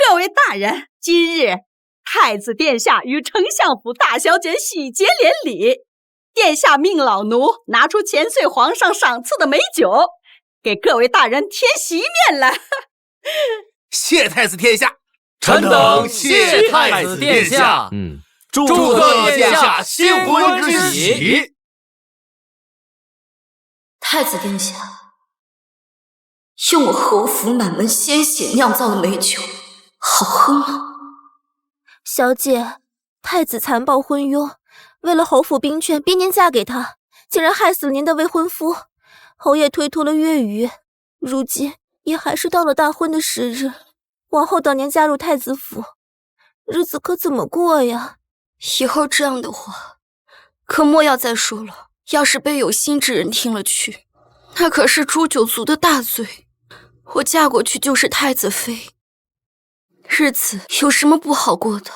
各位大人，今日太子殿下与丞相府大小姐喜结连理，殿下命老奴拿出前岁皇上赏赐的美酒，给各位大人添席面了。谢太子殿下，臣等谢太子殿下。祝贺殿下新婚之喜。太子殿下，用我侯府满门鲜血酿造的美酒，好喝吗？小姐，太子残暴昏庸，为了侯府兵权逼您嫁给他，竟然害死了您的未婚夫。侯爷推脱了月余，如今也还是到了大婚的时日，王后等年加入太子府，日子可怎么过呀？以后这样的话，可莫要再说了。要是被有心之人听了去，那可是诛九族的大罪。我嫁过去就是太子妃，日子有什么不好过的？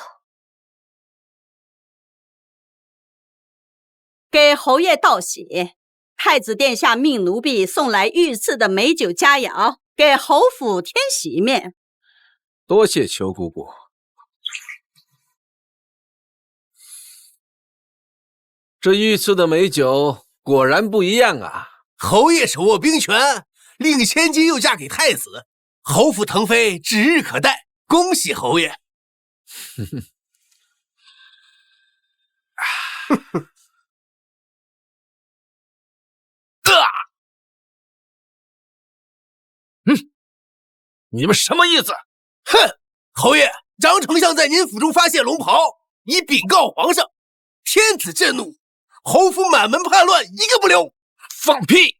给侯爷道喜，太子殿下命奴婢送来御赐的美酒佳肴，给侯府添喜面。多谢裘姑姑。这御赐的美酒果然不一样啊！侯爷手握兵权，令千金又嫁给太子，侯府腾飞指日可待，恭喜侯爷！你们什么意思？哼！侯爷，张丞相在您府中发现龙袍，已禀告皇上，天子震怒，侯府满门叛乱，一个不留！放屁！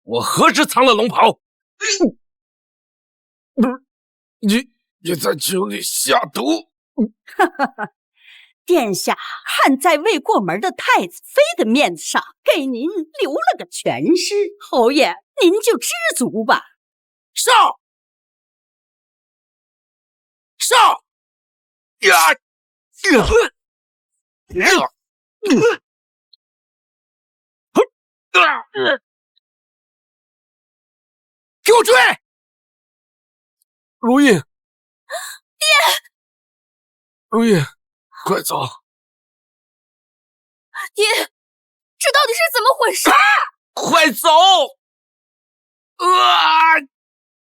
我何时藏了龙袍？你在酒里下毒！殿下看在未过门的太子妃的面子上，给您留了个全尸，侯爷您就知足吧。上！上！给我追！如意，爹，如意，快走！爹，这到底是怎么回事？快走！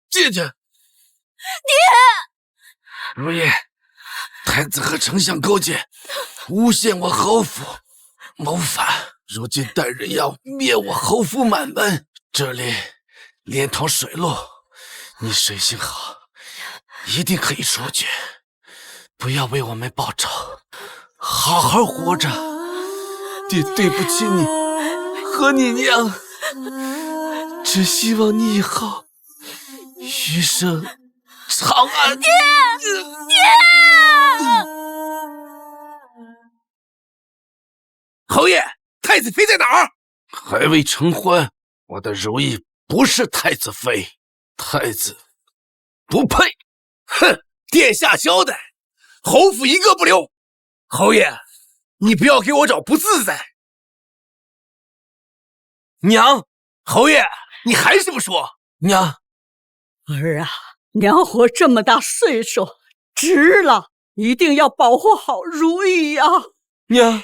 进去！爹，如意，太子和丞相勾结，诬陷我侯府，谋反。如今带人要灭我侯府满门，这里连通水路，你水性好，一定可以出去。不要为我们报仇，好好活着。爹对不起你和你娘，只希望你以后余生长安。爹！侯爷，太子妃在哪儿？还未成婚，我的如意不是太子妃，太子不配。哼，殿下交代，侯府一个不留。侯爷，你不要给我找不自在。娘，侯爷，你还是不说？娘，儿啊，娘活这么大岁数，值了，一定要保护好如意呀！娘，孩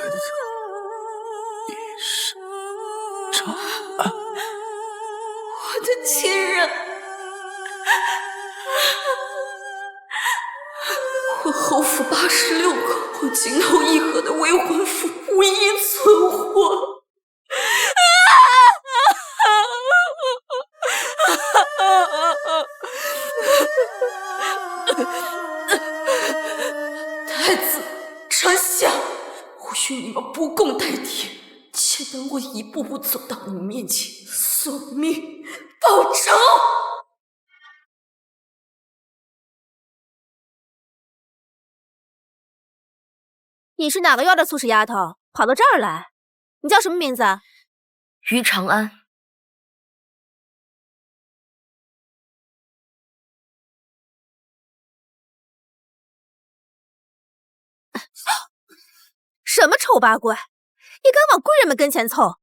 子一生长安。我的亲人，我侯府86口，我情投意合的未婚夫无一存活。太子、丞相，我与你们不共戴天，且等我一步步走到你们面前，索命报仇。你是哪个院的粗使丫头，跑到这儿来？你叫什么名字？于长安。什么丑八怪，也敢往贵人们跟前凑？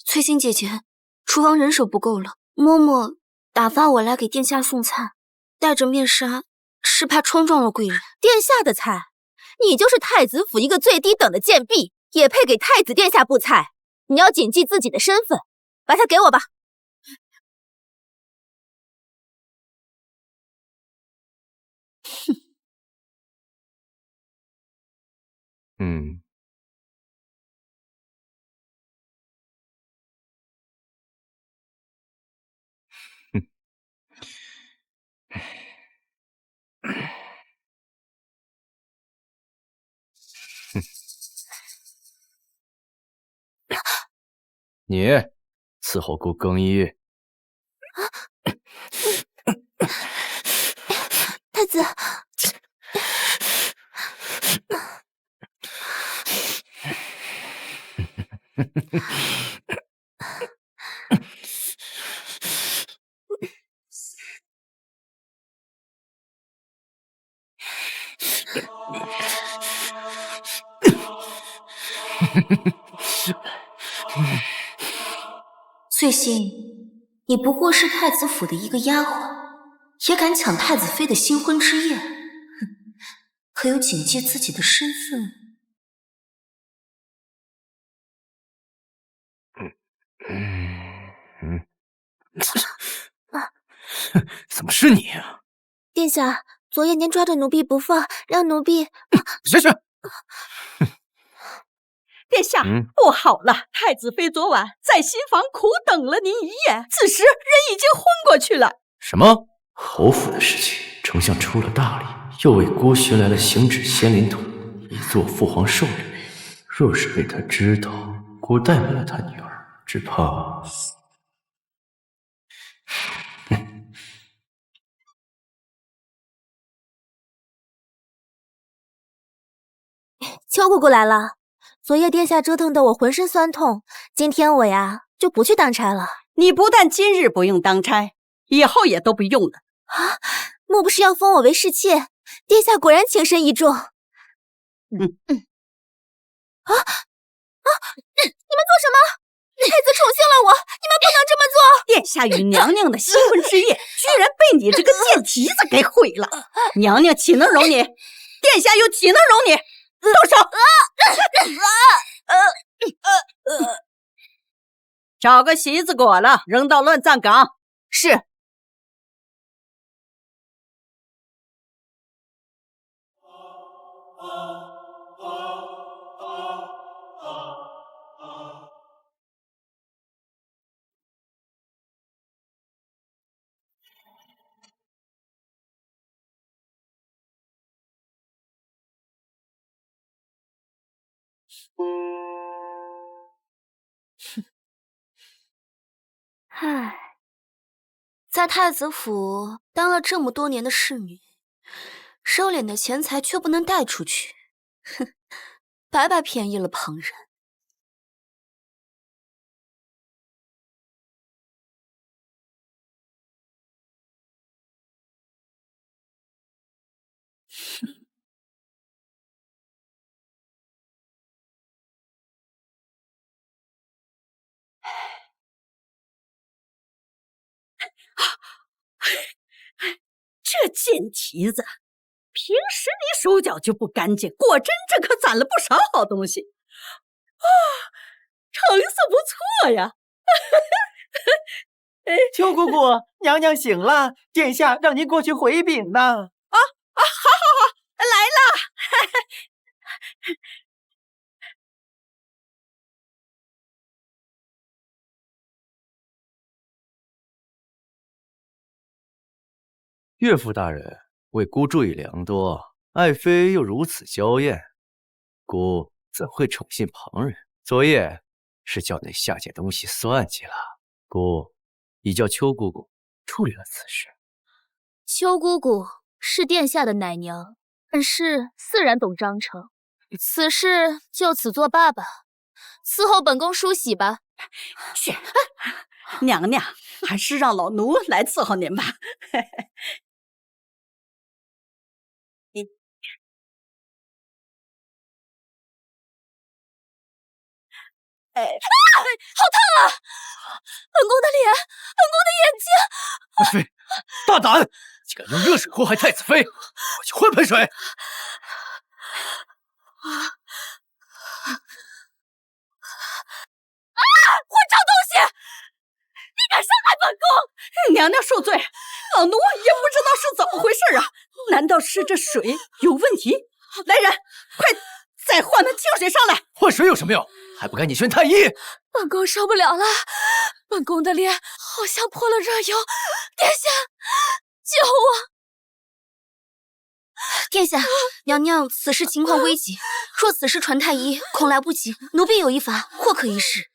翠心姐姐，厨房人手不够了，嬷嬷打发我来给殿下送菜，戴着面纱是怕冲撞了贵人。殿下的菜，你就是太子府一个最低等的贱婢，也配给太子殿下布菜？你要谨记自己的身份，把它给我吧。哼。嗯。你伺候姑更衣。太子，翠心，你不过是太子府的一个丫鬟，也敢抢太子妃的新婚之夜？哼，可有谨记自己的身份？怎么是你啊？殿下，昨夜您抓着奴婢不放，让奴婢……去！殿下，不好了！太子妃昨晚在新房苦等了您一夜，此时人已经昏过去了。什么？侯府的事情，丞相出了大力，又为孤寻来了行止仙灵图，以作父皇寿礼。若是被他知道孤怠慢了他女儿，只怕……秋姑姑来了。昨夜殿下折腾得我浑身酸痛，今天我呀就不去当差了。你不但今日不用当差，以后也都不用了。啊，莫不是要封我为侍妾？殿下果然情深意重。你们做什么？太子宠幸了我，你们不能这么做！殿下与娘娘的新婚之夜，居然被你这个贱蹄子给毁了！娘娘岂能容你？殿下又岂能容你？动手！找个席子裹了，扔到乱葬岗。是。唉，在太子府当了这么多年的侍女，收敛的钱财却不能带出去，哼，白白便宜了旁人。这贱蹄子，平时你手脚就不干净，果真这可攒了不少好东西啊，成色不错呀。秋姑姑，娘娘醒了，殿下让您过去回禀呢。好，来了。岳父大人为姑注意良多，爱妃又如此娇艳，姑怎会宠信旁人？昨夜是叫那下贱东西算计了，姑已叫邱姑姑处理了此事。邱姑姑是殿下的奶娘，本是自然懂章程，此事就此作罢吧。伺候本宫梳洗吧。去，娘娘，还是让老奴来伺候您吧。好烫啊！本宫的脸，本宫的眼睛！爱妃，大胆！竟敢用热水祸害太子妃！快去换盆水！混账东西！你敢伤害本宫！娘娘恕罪，老奴也不知道是怎么回事啊！难道是这水有问题？来人，快再换盆清水上来！换水有什么用？还不赶紧宣太医！本宫受不了了，本宫的脸好像泼了热油，殿下，救我！殿下，娘娘此时情况危急，若此时传太医，恐来不及。奴婢有一法，或可一试。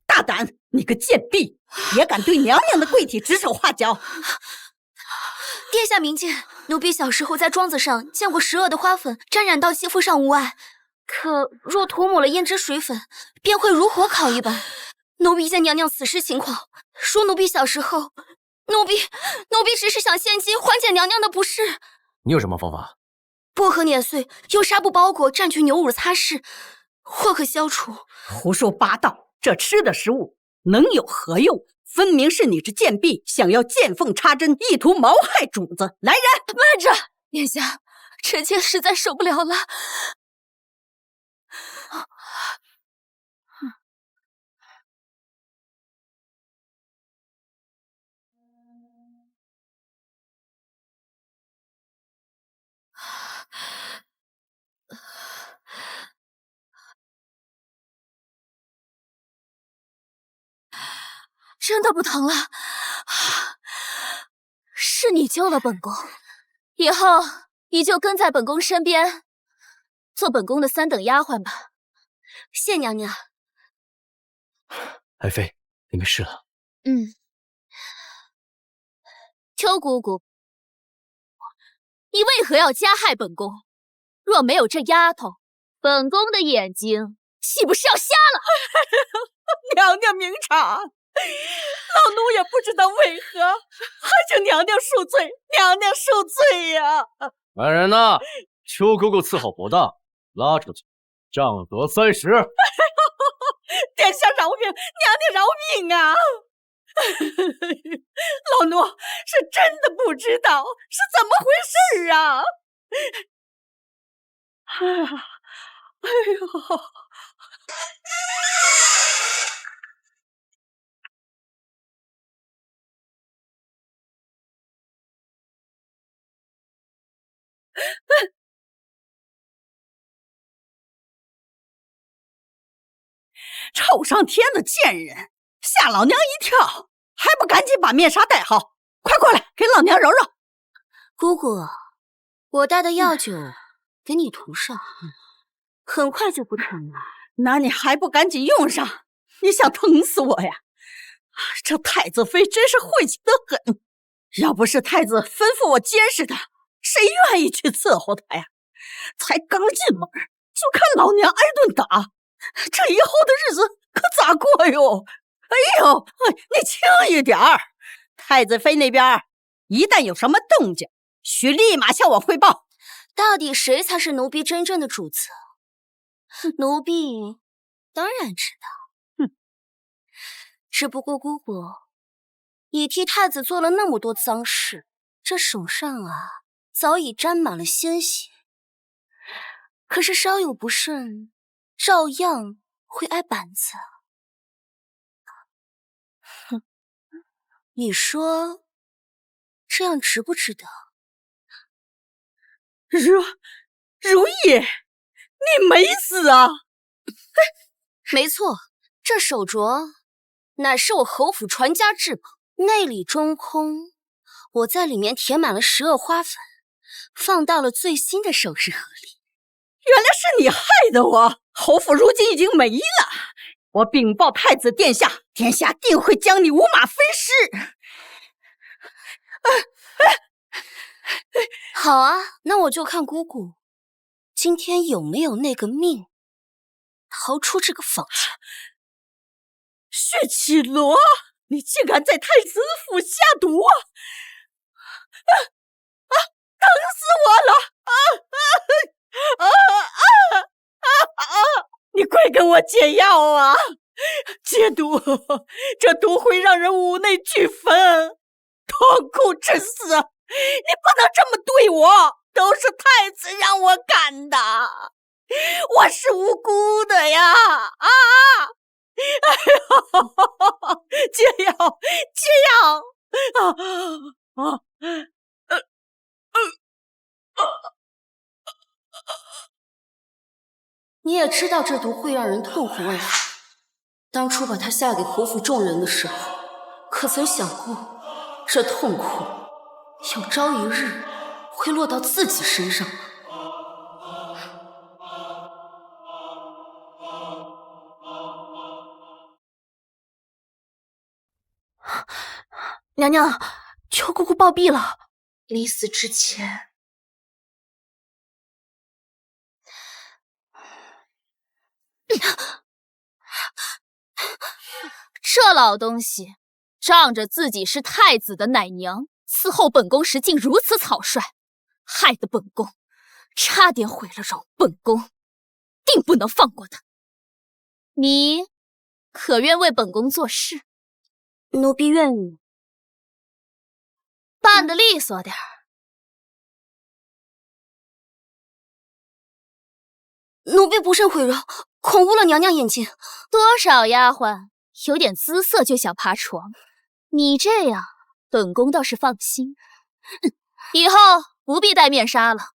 大胆！你个贱婢，也敢对娘娘的贵体指手画脚！殿下明鉴，奴婢小时候在庄子上见过十恶的花粉，沾染到肌肤上无碍。可若涂抹了胭脂水粉，便会如火烤一般。奴婢见娘娘此时情况，说奴婢小时候，奴婢只是想献计缓解娘娘的不适。你有什么方法？薄荷碾碎，用纱布包裹，蘸去牛乳擦拭，或可消除。胡说八道！这吃的食物能有何用？分明是你这贱婢想要见缝插针，意图谋害主子！来人，慢着，殿下，臣妾实在受不了了。真的不疼了，是你救了本宫，以后你就跟在本宫身边，做本宫的3等丫鬟吧。谢娘娘。爱妃，你没事了。秋姑姑，你为何要加害本宫？若没有这丫头，本宫的眼睛岂不是要瞎了？娘娘明察。老奴也不知道为何，还请娘娘恕罪，娘娘恕罪呀！来人呐，邱姑姑伺候不当，拉出去，杖责30。殿下饶命，娘娘饶命啊！老奴是真的不知道是怎么回事啊！哎呦！臭上天的贱人，吓老娘一跳，还不赶紧把面纱戴好！快过来，给老娘揉揉。姑姑，我带的药酒给你涂上，很快就不疼了。那你还不赶紧用上？你想疼死我呀！这太子妃真是晦气得很，要不是太子吩咐我监视她，谁愿意去伺候她呀？才刚进门就看老娘挨顿打，这以后的日子可咋过哟？哎呦，你轻一点儿！太子妃那边一旦有什么动静，需立马向我汇报。到底谁才是奴婢真正的主子？奴婢当然知道。只不过姑姑，你替太子做了那么多脏事，这手上早已沾满了鲜血。可是稍有不慎，照样会挨板子。你说这样值不值得？如意，你没死啊？没错，这手镯乃是我侯府传家至宝，内里中空，我在里面填满了10恶花粉，放到了最新的首饰盒里。原来是你害的我，侯府如今已经没了。我禀报太子殿下，殿下定会将你五马分尸。好啊，那我就看姑姑今天有没有那个命逃出这个坊间。血绮罗，你竟敢在太子府下毒啊！疼死我了！你快给我解药啊！解毒，这毒会让人五内俱焚，痛苦致死。你不能这么对我，都是太子让我干的，我是无辜的呀！啊！哎呦，解药，解药！你也知道这毒会让人痛苦未死，当初把它下给侯府众人的时候，可曾想过，这痛苦有朝一日会落到自己身上呢？娘娘，求姑姑暴毙了！临死之前，这老东西仗着自己是太子的奶娘，伺候本宫时竟如此草率，害得本宫差点毁了容。本宫定不能放过他。你可愿为本宫做事？奴婢愿意。办得利索点儿。奴婢不慎毁容，恐误了娘娘眼睛。多少丫鬟有点姿色就想爬床，你这样，本宫倒是放心。以后不必戴面纱了。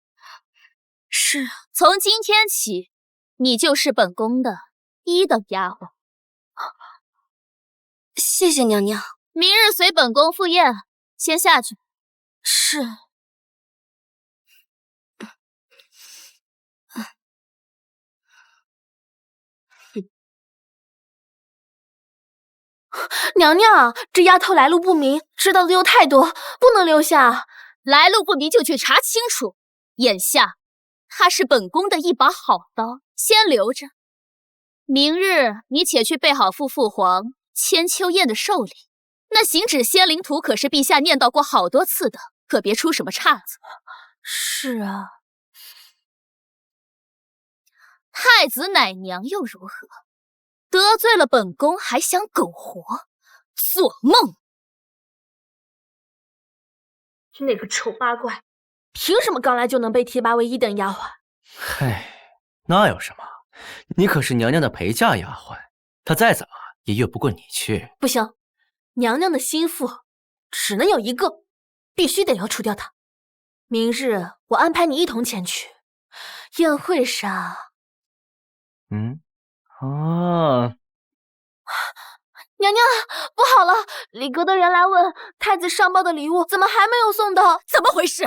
是，从今天起，你就是本宫的一等丫鬟。谢谢娘娘。明日随本宫赴宴，先下去。是。娘娘，这丫头来路不明，知道的又太多，不能留下。来路不明就去查清楚。眼下，她是本宫的一把好刀，先留着。明日你且去备好赴父皇千秋宴的寿礼。那行止仙灵图可是陛下念叨过好多次的，可别出什么岔子。是啊。太子奶娘又如何？得罪了本宫还想苟活？做梦！那个丑八怪，凭什么刚来就能被提拔为一等丫鬟？嗨，那有什么？你可是娘娘的陪嫁丫鬟，她再怎么也越不过你去。不行，娘娘的心腹只能有一个，必须得要除掉她。明日我安排你一同前去宴会上。娘娘，不好了！里阁的人来问，太子上报的礼物怎么还没有送到？怎么回事？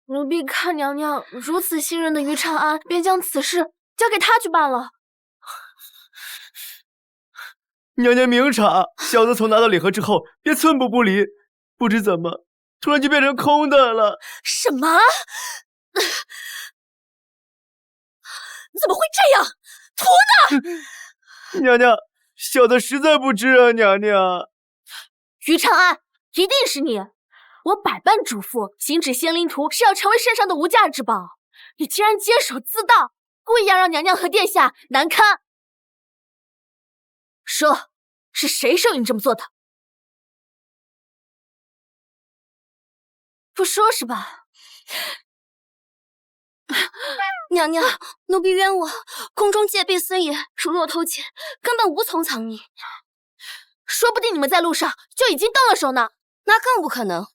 奴婢看娘娘如此信任的于长安，便将此事交给他去办了。娘娘明察，小的从拿到礼盒之后便寸步不离，不知怎么突然就变成空的了。什么？怎么会这样？图呢？娘娘，小的实在不知啊，娘娘。于长安，一定是你！我百般嘱咐，行止仙灵图是要成为身上的无价之宝，你竟然监守自盗，故意要让娘娘和殿下难堪。说，是谁授意你这么做的？不说是吧？娘娘，奴婢冤枉，宫中戒备森严，如若偷窃，根本无从藏匿。说不定你们在路上就已经动了手呢。那更不可能，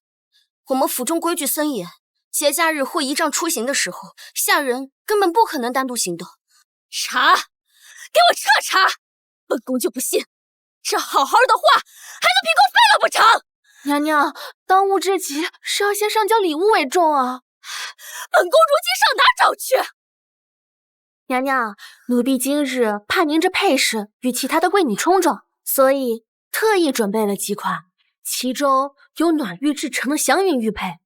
我们府中规矩森严，节假日或仪仗出行的时候，下人根本不可能单独行动。查，给我彻查！本宫就不信，这好好的话还能凭空废了不成？娘娘，当务之急是要先上交礼物为重啊。本宫如今上哪找去？娘娘，奴婢今日怕您这配饰与其他的贵女冲撞，所以特意准备了几款，其中有暖玉制成的祥云玉佩，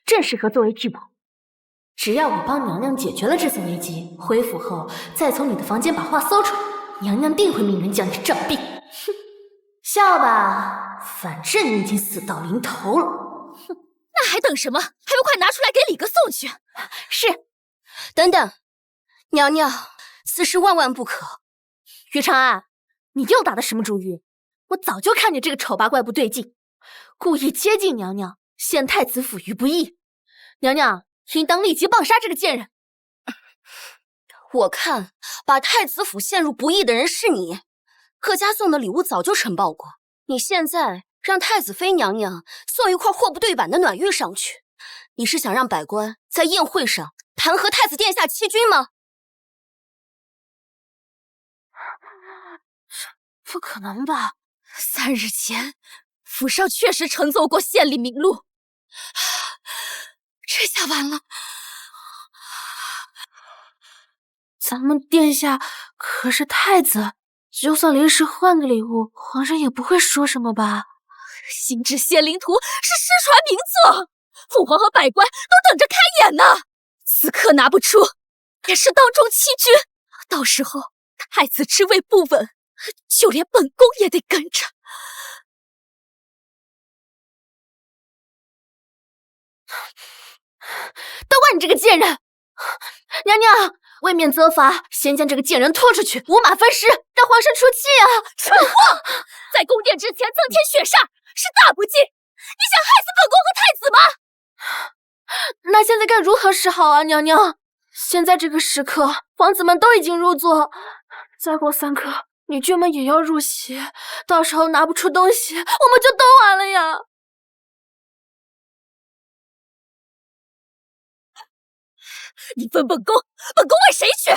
正适合作为替补。只要我帮娘娘解决了这次危机，回府后再从你的房间把话搜出来，娘娘定会命人将你杖毙。哼，笑吧，反正你已经死到临头了。哼，那还等什么？还不快拿出来给李哥送去！是。等等，娘娘，此事万万不可。于长安，你又打的什么主意？我早就看见这个丑八怪不对劲，故意接近娘娘，陷太子府于不义。娘娘应当立即棒杀这个贱人。我看把太子府陷入不义的人是你，贺家送的礼物早就呈报过，你现在让太子妃娘娘送一块货不对版的暖玉上去，你是想让百官在宴会上弹劾太子殿下欺君吗？不可能吧？3日前，府上确实呈奏过县令名录，这下完了。咱们殿下可是太子，就算临时换个礼物，皇上也不会说什么吧？新制仙灵图是失传名作，父皇和百官都等着开眼呢。此刻拿不出，也是当众欺君。到时候太子之位不稳，就连本宫也得跟着。都怪你这个贱人！娘娘，为免责罚，先将这个贱人拖出去，五马分尸，让皇上出气啊！蠢货，在宫殿之前增添血煞是大不敬，你想害死本宫和太子吗？那现在该如何是好啊，娘娘？现在这个时刻，皇子们都已经入座，再过3刻，女眷们也要入席，到时候拿不出东西，我们就都完了呀！你问本宫为谁去？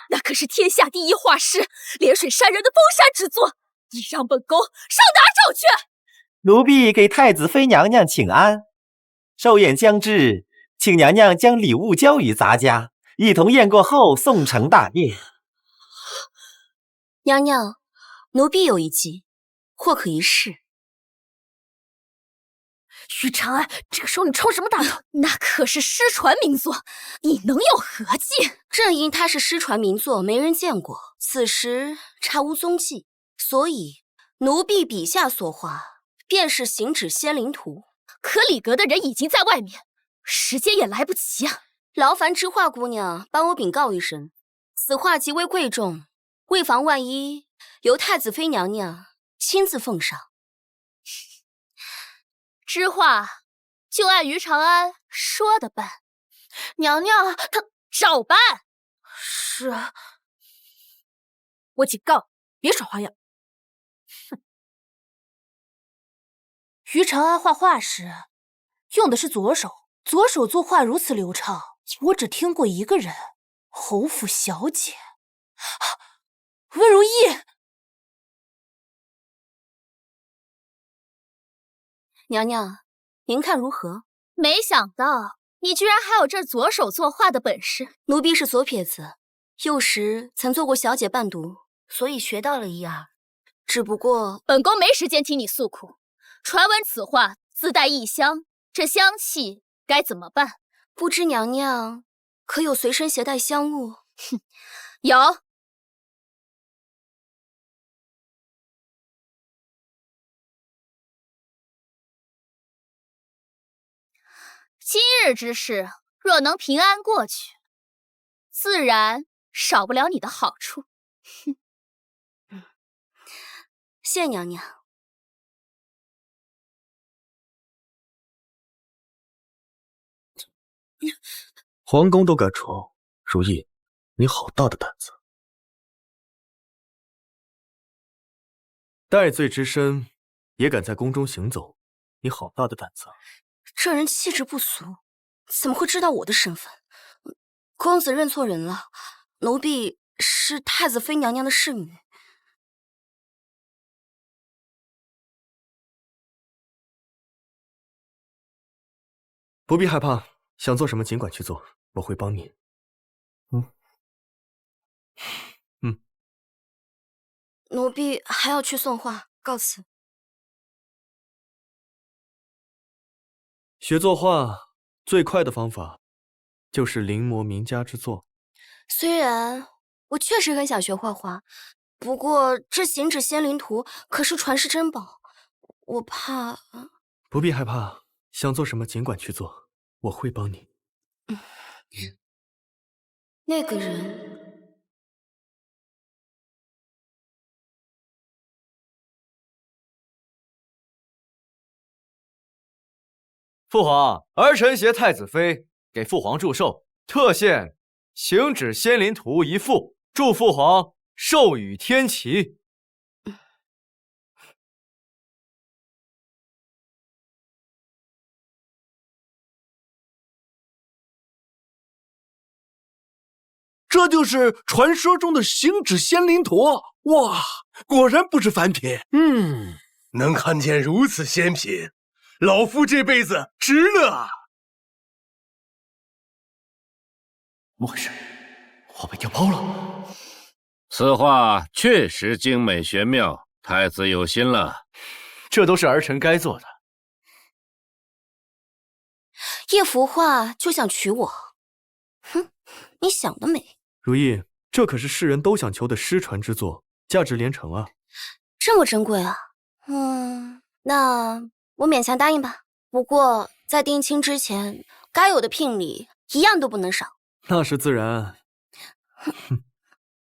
那可是天下第一画师，连水山人的封山之作，你让本宫上哪找去？奴婢给太子妃娘娘请安。寿宴将至，请娘娘将礼物交与杂家，一同宴过后送呈大宴。娘娘，奴婢有一计，或可一试。于长安，这个时候你冲什么大头？那可是失传名作，你能有何计？正因它是失传名作，没人见过，此时查无踪迹，所以奴婢笔下所画便是行止仙灵图。可里阁的人已经在外面，时间也来不及啊！劳烦知画姑娘帮我禀告一声，此画极为贵重，为防万一，由太子妃娘娘亲自奉上。知画就按于长安说的办。娘娘，她照办。是啊，我警告，别耍花样。哼，于长安画画时用的是左手，左手作画如此流畅，我只听过一个人，侯府小姐，温如意。娘娘，您看如何？没想到你居然还有这左手作画的本事。奴婢是左撇子，幼时曾做过小姐伴读，所以学到了一二。只不过本宫没时间听你诉苦。传闻此画自带异香，这香气该怎么办？不知娘娘可有随身携带香物？哼，有。今日之事，若能平安过去，自然少不了你的好处。哼，谢娘娘。皇宫都敢闯，如意，你好大的胆子！戴罪之身也敢在宫中行走，你好大的胆子！这人气质不俗，怎么会知道我的身份？公子认错人了，奴婢是太子妃娘娘的侍女。不必害怕，想做什么尽管去做，我会帮你。奴婢还要去送画，告辞。学作画最快的方法就是临摹名家之作。虽然我确实很想学画画，不过这行止仙灵图可是传世珍宝，我怕。不必害怕，想做什么尽管去做，我会帮你。那个人父皇，儿臣携太子妃给父皇祝寿，特献行止仙灵图一副，祝父皇寿与天齐。这就是传说中的行止仙灵图，哇，果然不是凡品。能看见如此仙品，老夫这辈子值了啊！莫是我被调包了？此画确实精美玄妙，太子有心了。这都是儿臣该做的。一幅画就想娶我？哼，你想得美！如意，这可是世人都想求的失传之作，价值连城啊！这么珍贵啊？那我勉强答应吧。不过在定亲之前，该有的聘礼一样都不能少。那是自然。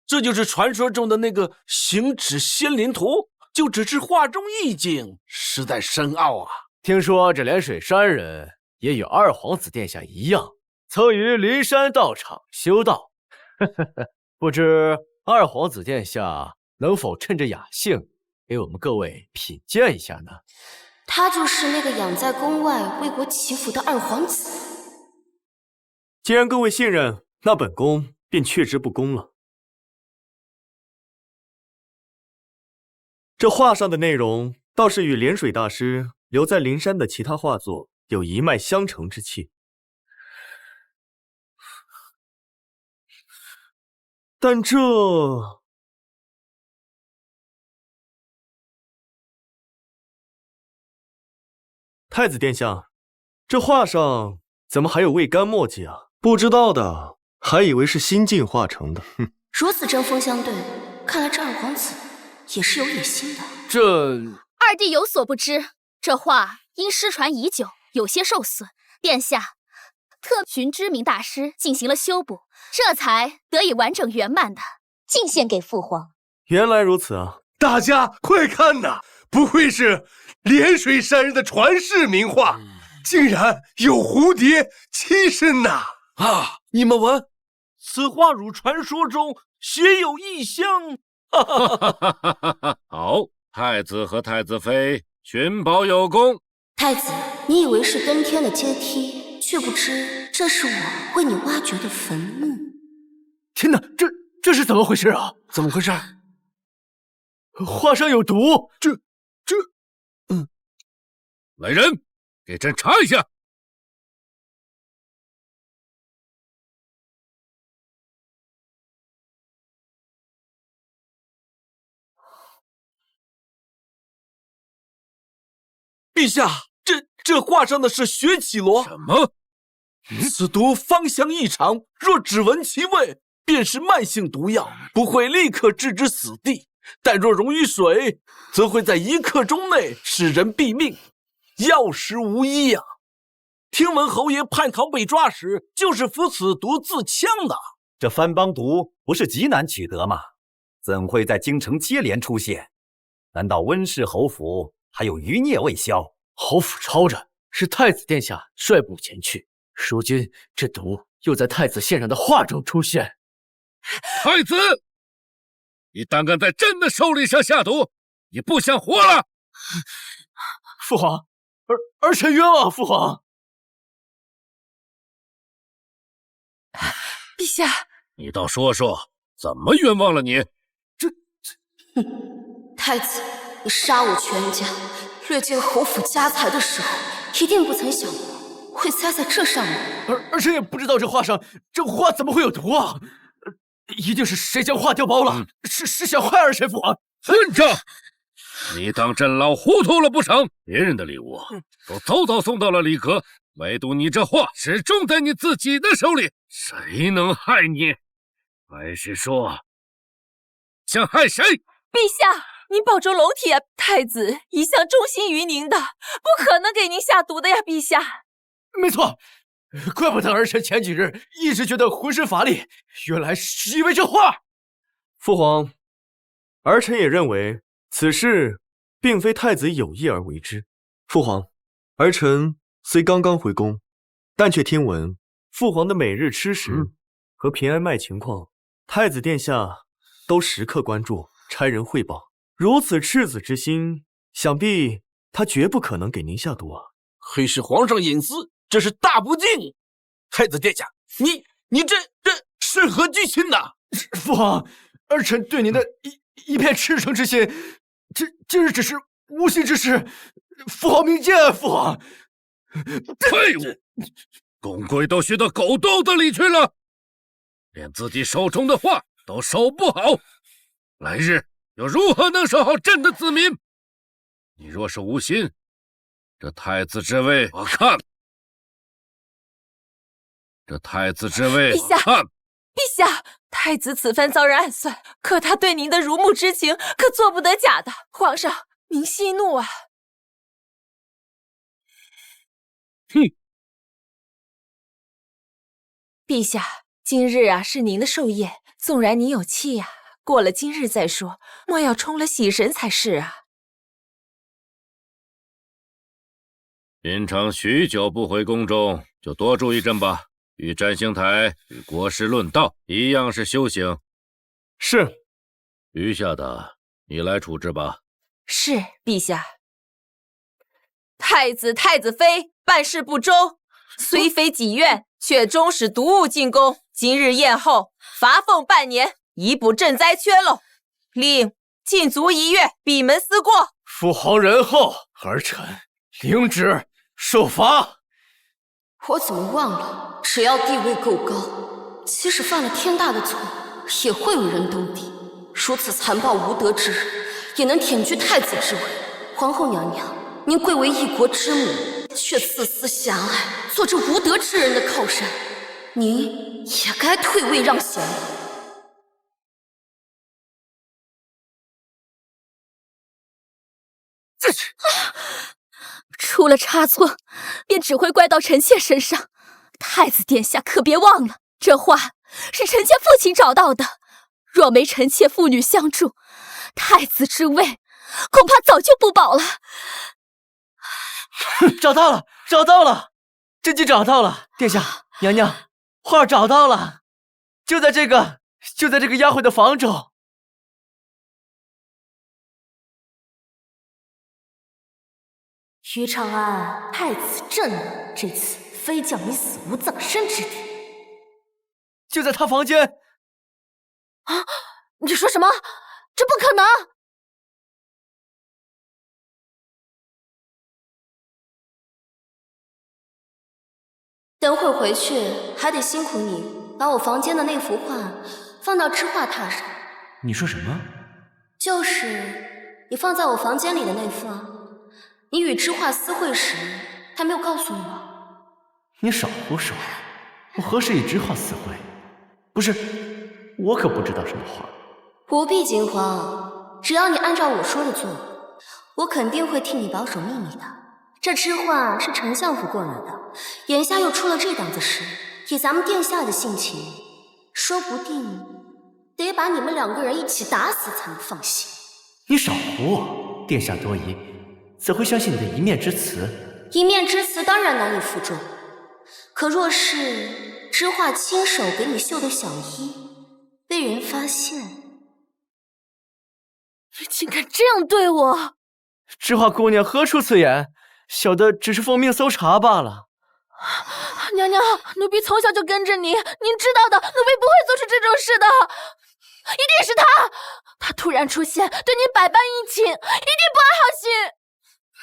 这就是传说中的那个行止仙灵图，就只是画中意境实在深奥啊。听说这连水山人也与二皇子殿下一样，曾于灵山道场修道。不知二皇子殿下能否趁着雅兴，给我们各位品鉴一下呢？他就是那个养在宫外为国祈福的二皇子。既然各位信任，那本宫便却之不恭了。这画上的内容倒是与涟水大师留在灵山的其他画作有一脉相承之气，但这太子殿下，这画上怎么还有未干墨迹啊？不知道的还以为是新晋画成的。如此针锋相对，看来这二皇子也是有野心的。二弟有所不知，这画因失传已久，有些受损，殿下特寻知名大师进行了修补，这才得以完整圆满的进献给父皇。原来如此啊！大家快看呐，不愧是涟水山人的传世名画，竟然有蝴蝶栖身呐！啊，你们闻，此画如传说中学有异香。好，太子和太子妃寻宝有功。太子，你以为是登天的阶梯，却不知这是我为你挖掘的坟墓。天哪，这是怎么回事啊？怎么回事？画上有毒！来人，给朕查一下。陛下，这画上的是血绮罗。什么？此毒芳香异常，若只闻其味，便是慢性毒药，不会立刻置之死地。但若溶于水，则会在1刻钟内使人毙命，药石无医啊！听闻侯爷叛逃被抓时，就是服此毒自枪的。这番邦毒不是极难取得吗？怎会在京城接连出现？难道温氏侯府还有余孽未消？侯府抄着，是太子殿下率部前去，如今这毒又在太子献上的画中出现。太子，你胆敢在朕的手里上下毒，你不想活了？父皇，儿臣冤枉，父皇。陛下，你倒说说，怎么冤枉了你？太子，你杀我全家，掠尽侯府家财的时候，一定不曾想过会栽在这上面。儿臣也不知道这画上这画怎么会有毒啊！一定是谁将画调包了，是想害儿臣父皇。混账！你当朕老糊涂了不成？别人的礼物都早早送到了里阁，唯独你这画始终在你自己的手里，谁能害你？还是说想害谁？陛下，您保重龙体啊！太子一向忠心于您的，不可能给您下毒的呀，陛下。没错，怪不得儿臣前几日一直觉得浑身乏力，原来是因为这画。父皇，儿臣也认为此事并非太子有意而为之。父皇，儿臣虽刚刚回宫，但却听闻父皇的每日吃食和平安脉情况，太子殿下都时刻关注，差人汇报。如此赤子之心，想必他绝不可能给您下毒啊！黑是皇上隐私，这是大不敬！太子殿下，你这是何居心呐？父皇，儿臣对您的一片赤诚之心，今日只是无心之失，父皇明鉴，父皇。废物！公规都学到狗肚子里去了，连自己手中的话都守不好，来日又如何能守好朕的子民？你若是无心，这太子之位我看，陛下，太子此番遭人暗算，可他对您的如沐之情可做不得假的。皇上，您息怒啊！哼！陛下，今日是您的寿宴，纵然您有气过了今日再说，莫要冲了喜神才是啊。云长许久不回宫中，就多住一阵吧。与占星台与国师论道一样是修行。是。余下的你来处置吧。是，陛下。太子妃办事不周，虽非己愿，却终使毒物进宫。今日宴后，罚俸半年，以补赈灾缺漏，令禁足1月，闭门思过。父皇仁厚，儿臣领旨受罚。我怎么忘了，只要地位够高，即使犯了天大的错，也会有人兜底。如此残暴无德之人，也能舔居太子之位。皇后娘娘，您贵为一国之母，却自私狭隘，做这无德之人的靠山，您也该退位让贤了。出了差错，便只会怪到臣妾身上。太子殿下可别忘了，这画是臣妾父亲找到的。若没臣妾父女相助，太子之位恐怕早就不保了。找到了，真迹找到了，殿下娘娘，画找到了，就在这个丫鬟的房中。于长安，太子震怒，这次非叫你死无葬身之地。就在他房间。啊！你说什么？这不可能！等会回去还得辛苦你把我房间的那幅画放到织画榻上。你说什么？就是你放在我房间里的那幅啊。你与织画私会时，他没有告诉你吗？你少胡说！我何时与织画私会？不是，我可不知道什么画。不必惊慌，只要你按照我说的做，我肯定会替你保守秘密的。这织画是丞相府过来的，眼下又出了这档子事，以咱们殿下的性情，说不定得把你们2个人一起打死才能放心。你少胡！殿下多疑，怎会相信你的一面之词？一面之词当然难以服众，可若是织画亲手给你绣的小衣被人发现，你竟敢这样对我！织画姑娘何出此言？小的只是奉命搜查罢了。娘娘，奴婢从小就跟着您，您知道的，奴婢不会做出这种事的。一定是他，他突然出现，对您百般殷勤，一定不安好心。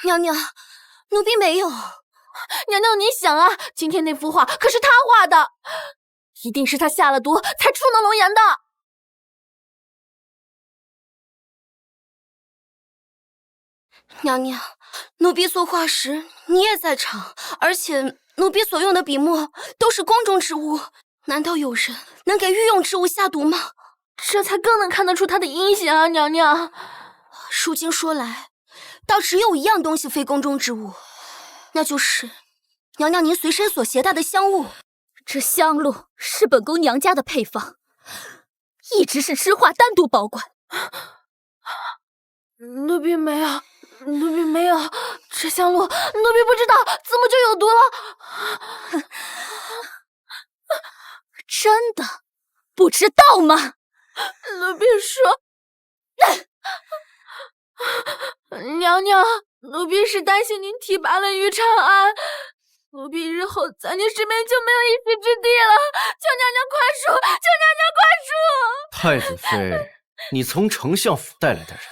娘娘，奴婢没有。娘娘，你想啊，今天那幅画可是他画的，一定是他下了毒才触怒龙颜的。娘娘，奴婢作画时你也在场，而且奴婢所用的笔墨都是宫中之物，难道有人能给御用之物下毒吗？这才更能看得出他的阴险啊，娘娘。如今说来，倒只有一样东西非宫中之物，那就是娘娘您随身所携带的香物。这香露是本宫娘家的配方，一直是织画单独保管。奴婢没有，这香露，奴婢不知道，怎么就有毒了？真的不知道吗？奴婢说，娘娘，奴婢是担心您提拔了于长安，奴婢日后在您身边就没有一席之地了，求娘娘宽恕，求娘娘宽恕。太子妃，你从丞相府带来的人，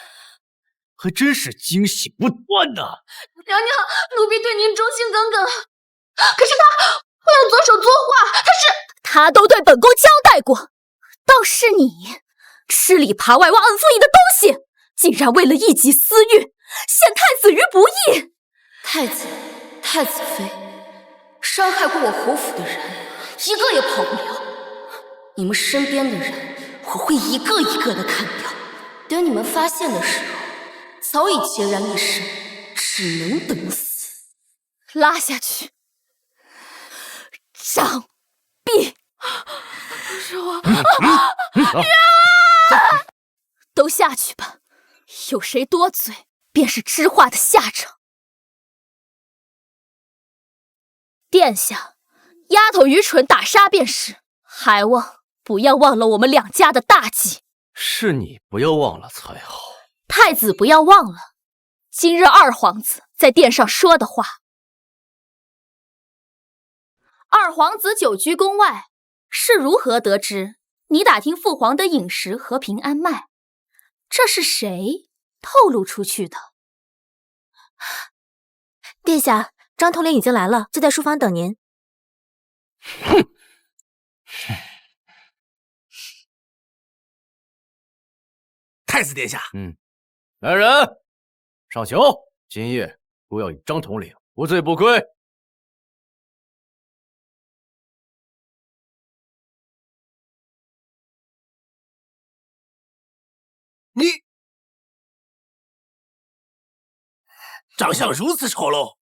还真是惊喜不断呐！娘娘，奴婢对您忠心耿耿，可是他会用左手作画，他都对本宫交代过，倒是你吃里扒外忘恩负义的东西，竟然为了一己私欲，陷太子于不义。太子妃，伤害过我侯府的人，一个也跑不了。你们身边的人，我会一个一个的砍掉。等你们发现的时候，早已孑然一身，只能等死。拉下去，杖毙！是我，都下去吧，有谁多嘴，便是知话的下场。殿下，丫头愚蠢打杀便是，还望不要忘了我们两家的大计。是你不要忘了才好。太子不要忘了，今日二皇子在殿上说的话。二皇子久居宫外，是如何得知你打听父皇的饮食和平安脉？这是谁透露出去的？殿下，张统领已经来了，就在书房等您。哼！太子殿下，来人，上囚！今夜不要与张统领不醉不归。你长相如此丑陋，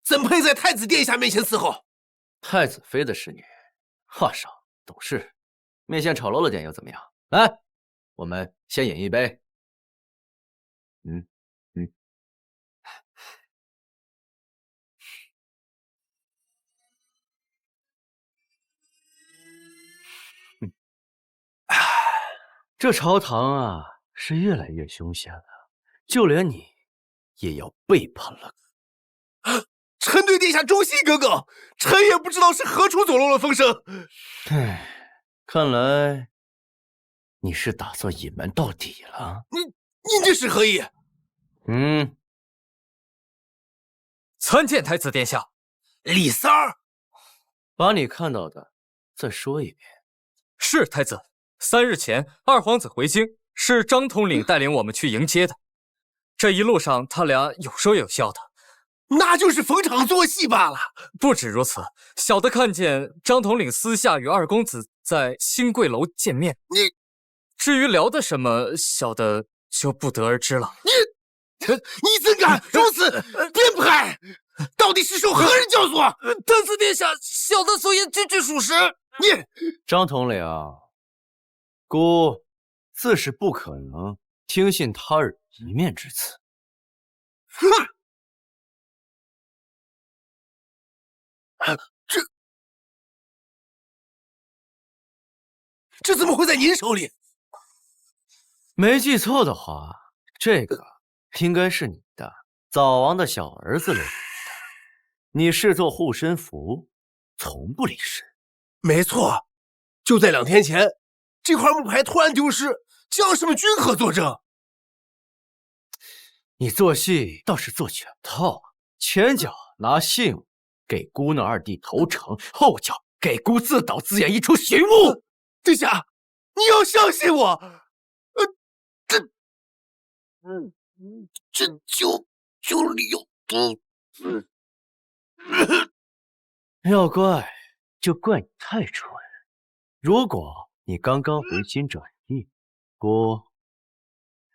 怎配在太子殿下面前伺候？太子妃的侍女，话少懂事，面相丑陋了点又怎么样？来，我们先饮一杯。这朝堂啊，是越来越凶险了，就连你也要背叛了。臣对殿下忠心耿耿，臣也不知道是何处走漏了风声。唉，看来你是打算隐瞒到底了。你这是何意？参见太子殿下。李三儿，把你看到的再说一遍。是太子。3日前，二皇子回京，是张统领带领我们去迎接的。这一路上，他俩有说有笑的，那就是逢场作戏罢了。不止如此，小的看见张统领私下与二公子在新贵楼见面。至于聊的什么，小的就不得而知了。你怎敢如此编排？到底是受何人教唆？太子殿下，小的所言句句属实。张统领，孤自是不可能听信他人一面之词。哼！这怎么会在您手里？没记错的话，这个应该是你的早亡的小儿子留给你的。你视作护身符，从不离身。没错，就在2天前，这块木牌突然丢失，将士们均可作证。你做戏倒是做全套啊，前脚拿信物给姑那二弟投诚，后脚给姑自导自演一出寻物。殿下，你要相信我。这就理由不。要怪就怪你太蠢。如果你刚刚回心转意，姑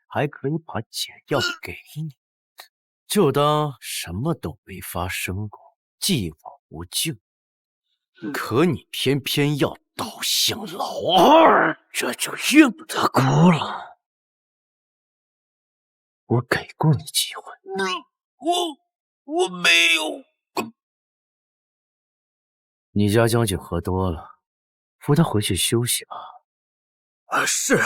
还可以把解药给你，就当什么都没发生过，既往无咎。可你偏偏要倒向老二，这就怨不得姑了。我给过你机会，我没有。你家将军喝多了，扶他回去休息吧。是。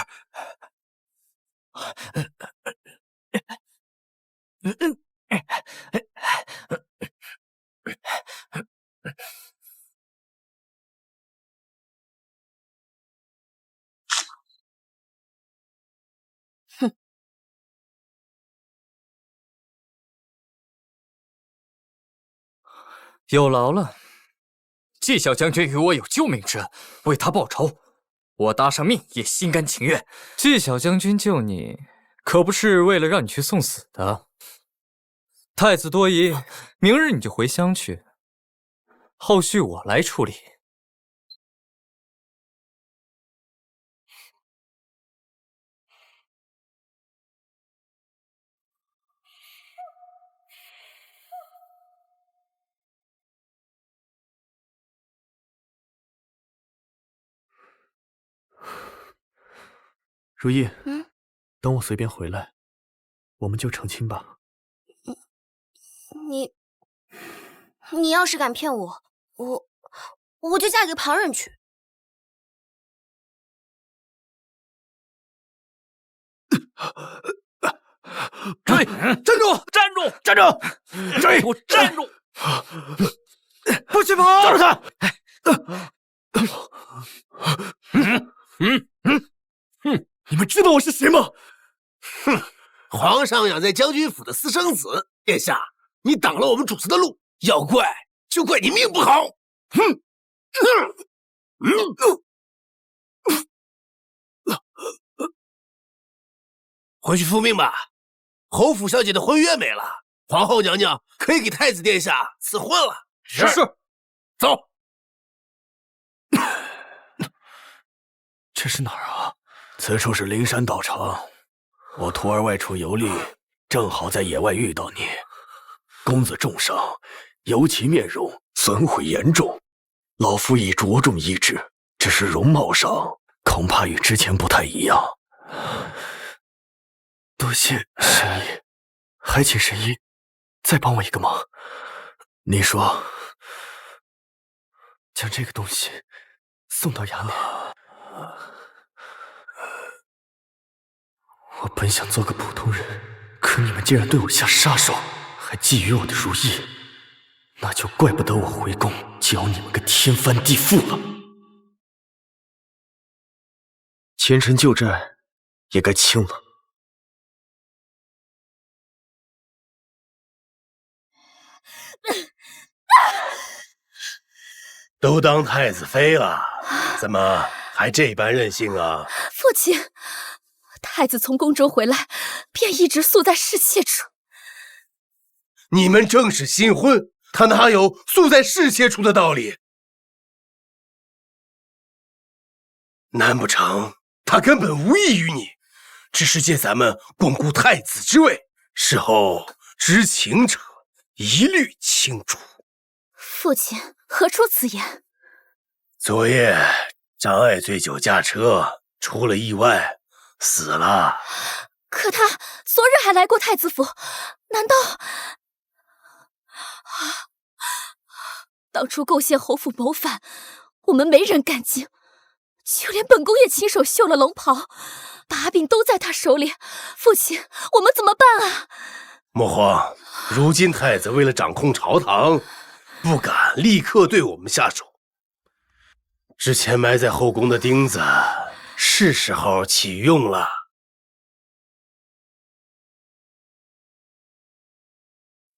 哼，有劳了。纪小将军与我有救命之恩，为他报仇，我搭上命也心甘情愿。纪小将军救你，可不是为了让你去送死的。太子多疑，明日你就回乡去，后续我来处理。如意，等我随便回来，我们就成亲吧。你要是敢骗我，我就嫁给旁人去。追！站住！站住！站住！追！给我站住！不许跑！抓住他！你们知道我是谁吗？哼！皇上养在将军府的私生子，殿下，你挡了我们主子的路，要怪就怪你命不好。哼！回去复命吧。侯府小姐的婚约没了，皇后娘娘可以给太子殿下赐婚了。是。走。这是哪儿啊？此处是灵山道场。我徒儿外出游历，正好在野外遇到你。公子重伤，尤其面容损毁严重，老夫已着重医治，只是容貌上恐怕与之前不太一样。多谢神医，还请神医再帮我一个忙。你说，将这个东西送到衙内。我本想做个普通人，可你们竟然对我下杀手，还觊觎我的如意，那就怪不得我回宫教你们个天翻地覆了。前尘旧债也该清了。都当太子妃了，怎么还这般任性啊？父亲，太子从宫中回来，便一直宿在侍妾处。你们正是新婚，他哪有宿在侍妾处的道理？难不成他根本无意于你，只是借咱们巩固太子之位，事后知情者一律清除。父亲何出此言？昨夜张爱醉酒驾车，出了意外，死了。可他昨日还来过太子府，难道当初构陷侯府谋反，我们没人干净，就连本宫也亲手绣了龙袍，把柄都在他手里。父亲，我们怎么办啊？莫慌，如今太子为了掌控朝堂，不敢立刻对我们下手。之前埋在后宫的钉子，是时候启用了。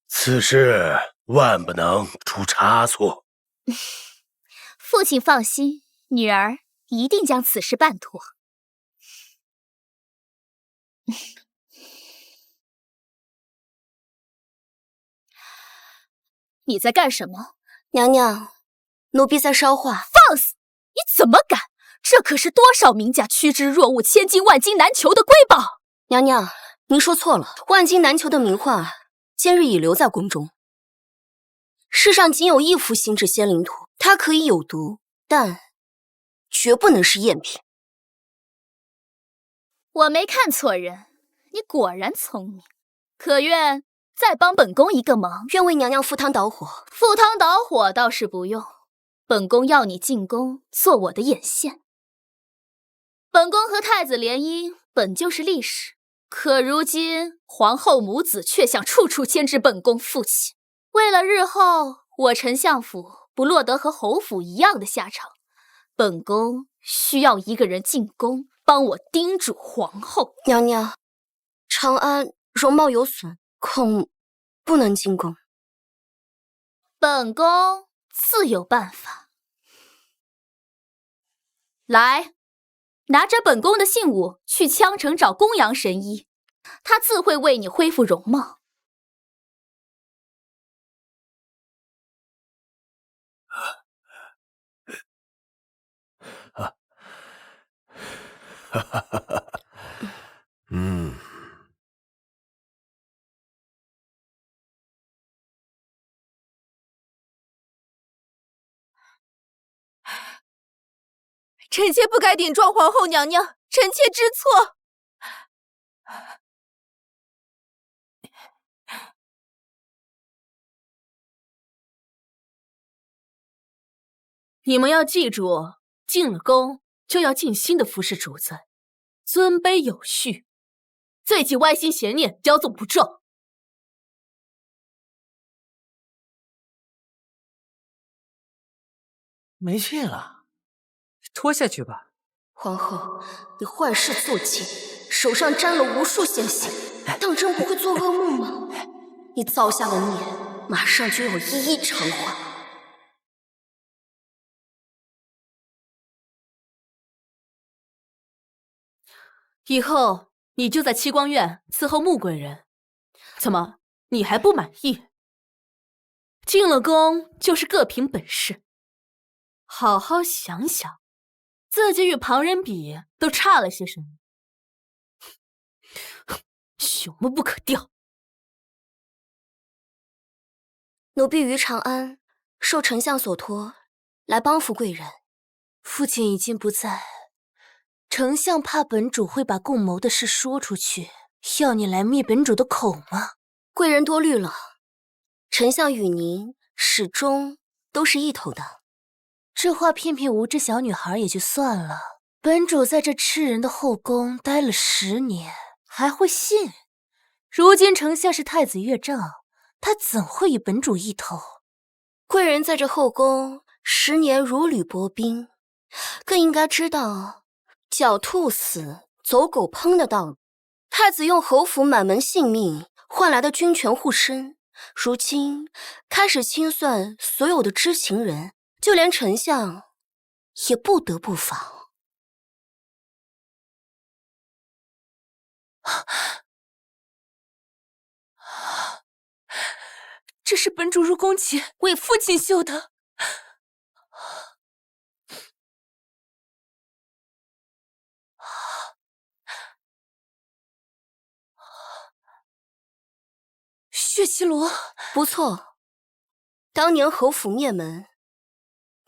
此事万不能出差错。父亲放心，女儿一定将此事办妥。你在干什么？娘娘，奴婢在烧画。放肆！你怎么敢？这可是多少名家趋之若鹜、千金万金难求的瑰宝。娘娘，您说错了，万金难求的名画，今日已留在宫中。世上仅有一幅新制仙灵图，它可以有毒，但绝不能是赝品。我没看错人，你果然聪明。可愿再帮本宫一个忙，愿为娘娘赴汤蹈火。赴汤蹈火倒是不用，本宫要你进宫做我的眼线。本宫和太子联姻本就是历史，可如今皇后母子却想处处牵制本宫父亲。为了日后我丞相府不落得和侯府一样的下场，本宫需要一个人进宫帮我叮嘱皇后。娘娘，长安容貌有损，恐不能进宫。本宫自有办法。来，拿着本宫的信物去羌城找公羊神医，他自会为你恢复容貌。臣妾不该顶撞皇后娘娘，臣妾知错。你们要记住，进了宫就要尽心的服侍主子，尊卑有序，最忌歪心邪念，骄纵不正。没劲了。拖下去吧。皇后，你坏事做尽，手上沾了无数鲜血，当真不会做噩梦吗？你造下了孽，马上就要一一偿还。以后你就在七光院伺候穆贵人。怎么，你还不满意？进了宫就是各凭本事，好好想想，自己与旁人比都差了些什么。朽木不可雕。奴婢于长安受丞相所托，来帮扶贵人。父亲已经不在，丞相怕本主会把共谋的事说出去，要你来灭本主的口吗？贵人多虑了，丞相与您始终都是一头的。这话骗骗无知小女孩也就算了，本主在这吃人的后宫待了10年，还会信？如今丞相是太子岳丈，他怎会与本主一头？贵人在这后宫10年如履薄冰，更应该知道狡兔死，走狗烹的道理。太子用侯府满门性命换来的军权护身，如今开始清算所有的知情人，就连丞相也不得不防。这是本主入宫前为父亲绣的。血绮罗，不错，当年侯府灭门，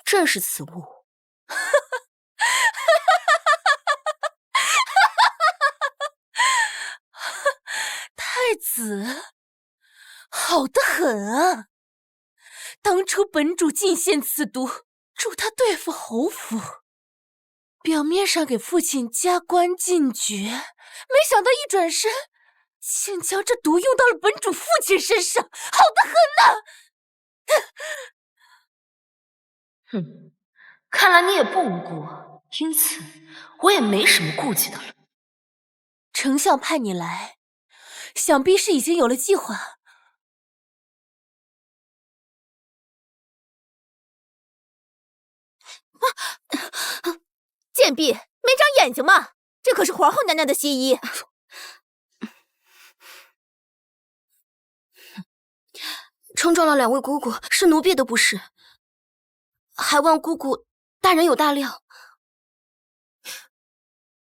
正是此物。太子，好得很啊！当初本主进献此毒，助他对付侯府，表面上给父亲加官进爵，没想到一转身，竟将这毒用到了本主父亲身上，好得很呐！哼，看来你也不无辜，因此我也没什么顾忌的了。丞相派你来，想必是已经有了计划。贱婢，没长眼睛吗？这可是皇后娘娘的新衣。冲撞了2位姑姑，是奴婢的不是，还望姑姑大人有大量。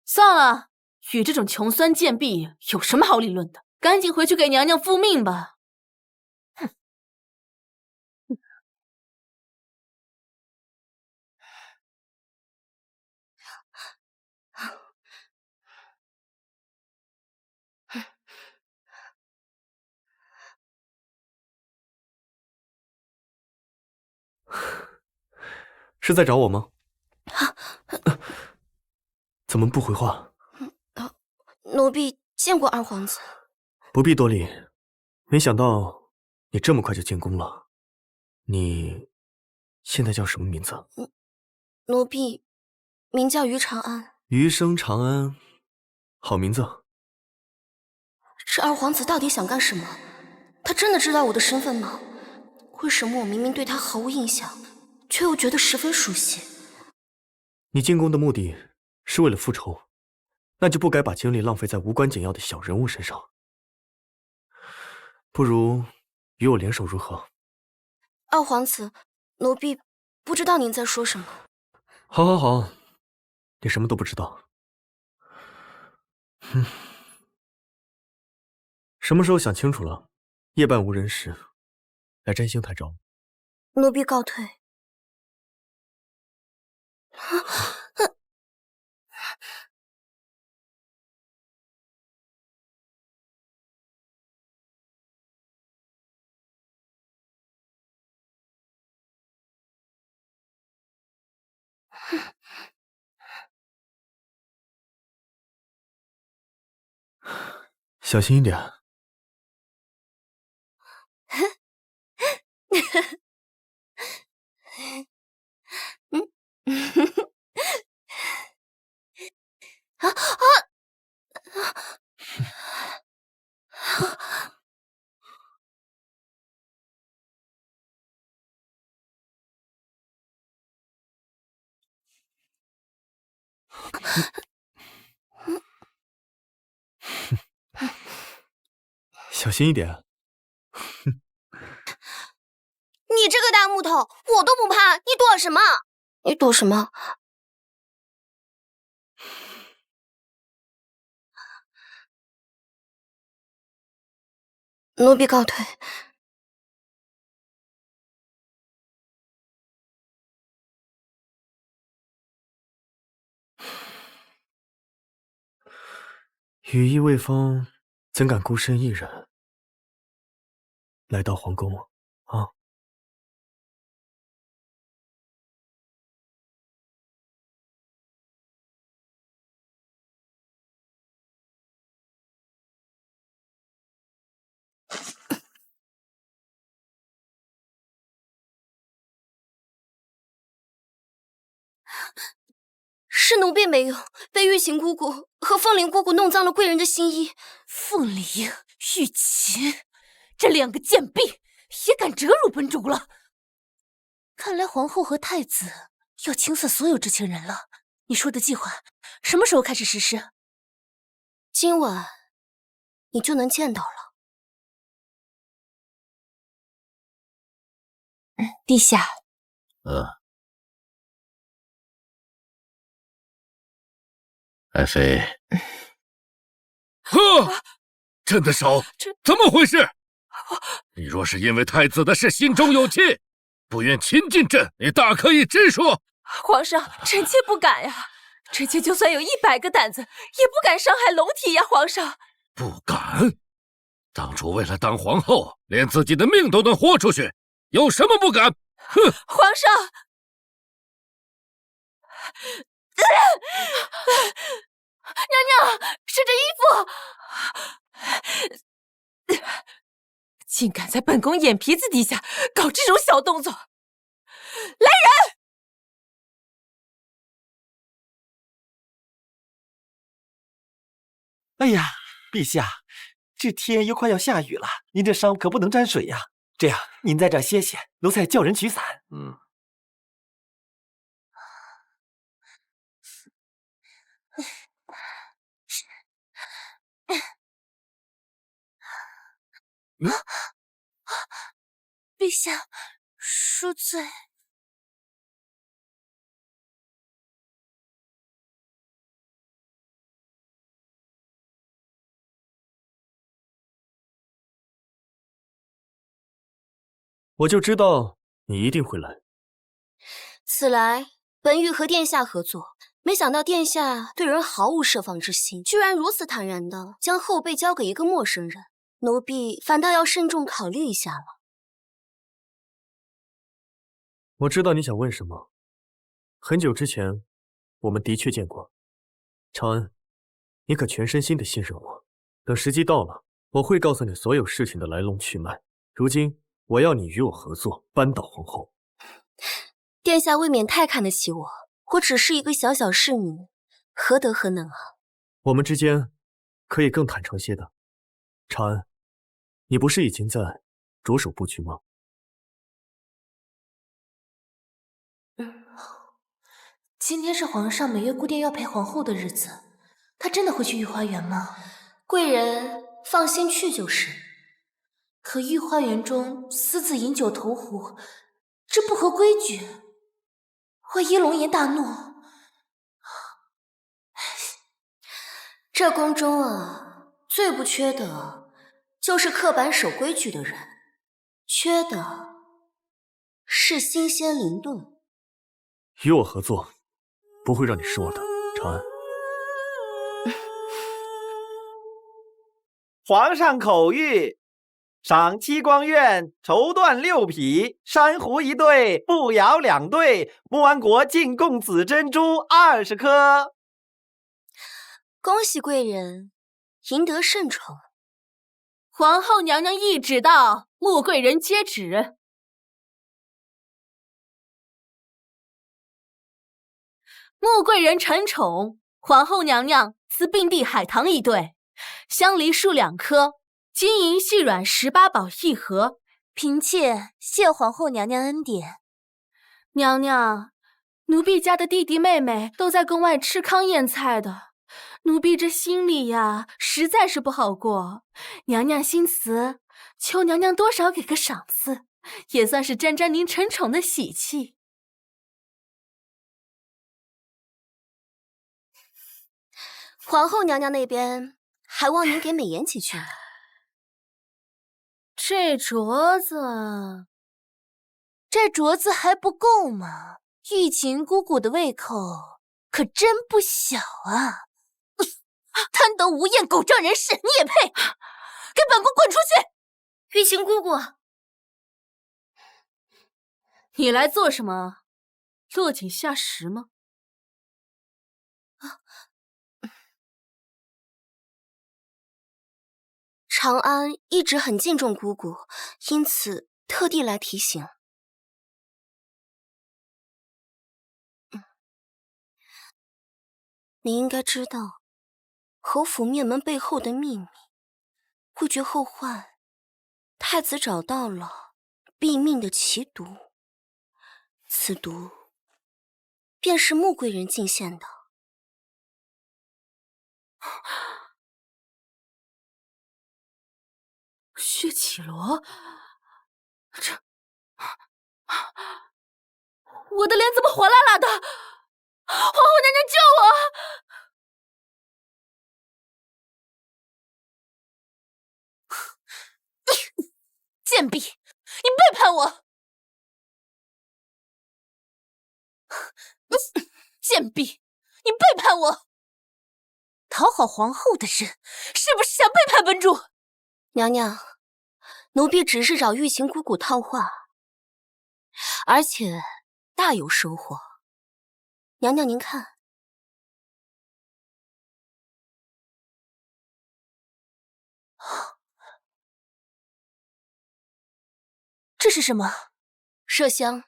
算了，与这种穷酸贱婢有什么好理论的？赶紧回去给娘娘复命吧。是在找我吗？怎么不回话？奴婢见过二皇子。不必多礼，没想到你这么快就进宫了。你现在叫什么名字？奴婢名叫于长安。余生长安，好名字。这二皇子到底想干什么？他真的知道我的身份吗？为什么我明明对他毫无印象，却又觉得十分熟悉？你进宫的目的是为了复仇，那就不该把精力浪费在无关紧要的小人物身上。不如与我联手如何？二皇子，奴婢不知道您在说什么。好，好，好，你什么都不知道。什么时候想清楚了，夜半无人时，来占星台找我。奴婢告退。小心一点。小心一点。你这个大木头，我都不怕，你躲什么？你躲什么？奴婢告退。羽翼未丰，怎敢孤身一人来到皇宫啊？是奴婢没有，被玉琴姑姑和凤翎姑姑弄脏了贵人的新衣。凤翎、玉琴，这两个贱婢也敢折辱本主了。看来皇后和太子要清算所有知情人了。你说的计划什么时候开始实施？今晚你就能见到了。陛下。爱妃，呵，朕的手怎么回事？你若是因为太子的事心中有气，不愿亲近朕，你大可以直说。皇上，臣妾不敢呀，臣妾就算有100个胆子，也不敢伤害龙体呀，皇上。不敢？当初为了当皇后，连自己的命都能豁出去，有什么不敢？哼！皇上。娘娘，是这衣服，竟敢在本宫眼皮子底下搞这种小动作！来人！哎呀，陛下，这天又快要下雨了，您这伤可不能沾水呀。这样，您在这儿歇歇，奴才叫人取伞。陛下，恕罪。我就知道你一定会来。此来，本欲和殿下合作，没想到殿下对人毫无设防之心，居然如此坦然的将后辈交给一个陌生人，奴婢反倒要慎重考虑一下了。我知道你想问什么，很久之前，我们的确见过。长安，你可全身心的信任我。等时机到了，我会告诉你所有事情的来龙去脉。如今，我要你与我合作，扳倒皇后。殿下未免太看得起我，我只是一个小小侍女，何德何能啊？我们之间可以更坦诚些的。长安，你不是已经在着手布局吗？今天是皇上每月固定要陪皇后的日子，他真的会去御花园吗？贵人放心去就是。可御花园中私自饮酒投壶，这不合规矩，万一龙颜大怒。这宫中啊，最不缺的就是刻板守规矩的人，缺的是新鲜灵动。与我合作，不会让你失望的，长安。皇上口谕：赏七光院绸缎6匹，珊瑚1对，步摇2对，穆安国进贡紫珍珠20颗。恭喜贵人赢得圣宠。皇后娘娘懿旨到，穆贵人接旨。穆贵人承宠，皇后娘娘赐并蒂海棠1对，香梨树2颗，金银细软18宝1盒。嫔妾谢皇后娘娘恩典。娘娘，奴婢家的弟弟妹妹都在宫外吃糠咽菜的，奴婢这心里呀，实在是不好过。娘娘心慈，求娘娘多少给个赏赐，也算是沾沾您承宠的喜气。皇后娘娘那边还望您给美言几句呢。这镯子还不够吗？玉琴姑姑的胃口可真不小啊！贪得无厌，狗仗人势，你也配？给本宫滚出去！玉琴姑姑，你来做什么？落井下石吗？长安一直很敬重姑姑，因此特地来提醒。你应该知道侯府灭门背后的秘密。不绝后患，太子找到了毙命的奇毒，此毒便是穆贵人进献的。血绮罗，我的脸怎么火辣辣的？皇后娘娘救我！贱婢，你背叛我！贱婢，你背叛我！讨好皇后的人，是不是想背叛本主？娘娘，奴婢只是找玉琴姑姑套话，而且大有收获。娘娘您看，这是什么？麝香，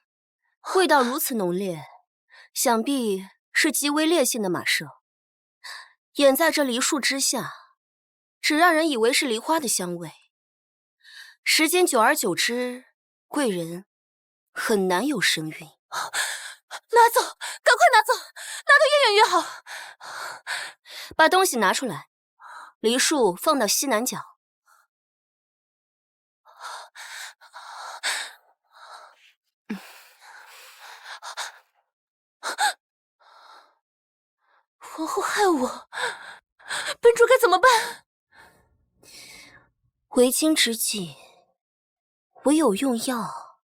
味道如此浓烈，想必是极为烈性的马麝。掩在这梨树之下，只让人以为是梨花的香味。时间久而久之，贵人很难有身孕。拿走，赶快拿走，拿得越远越好。把东西拿出来，梨树放到西南角。皇后害我，本主该怎么办？为今之计，唯有用药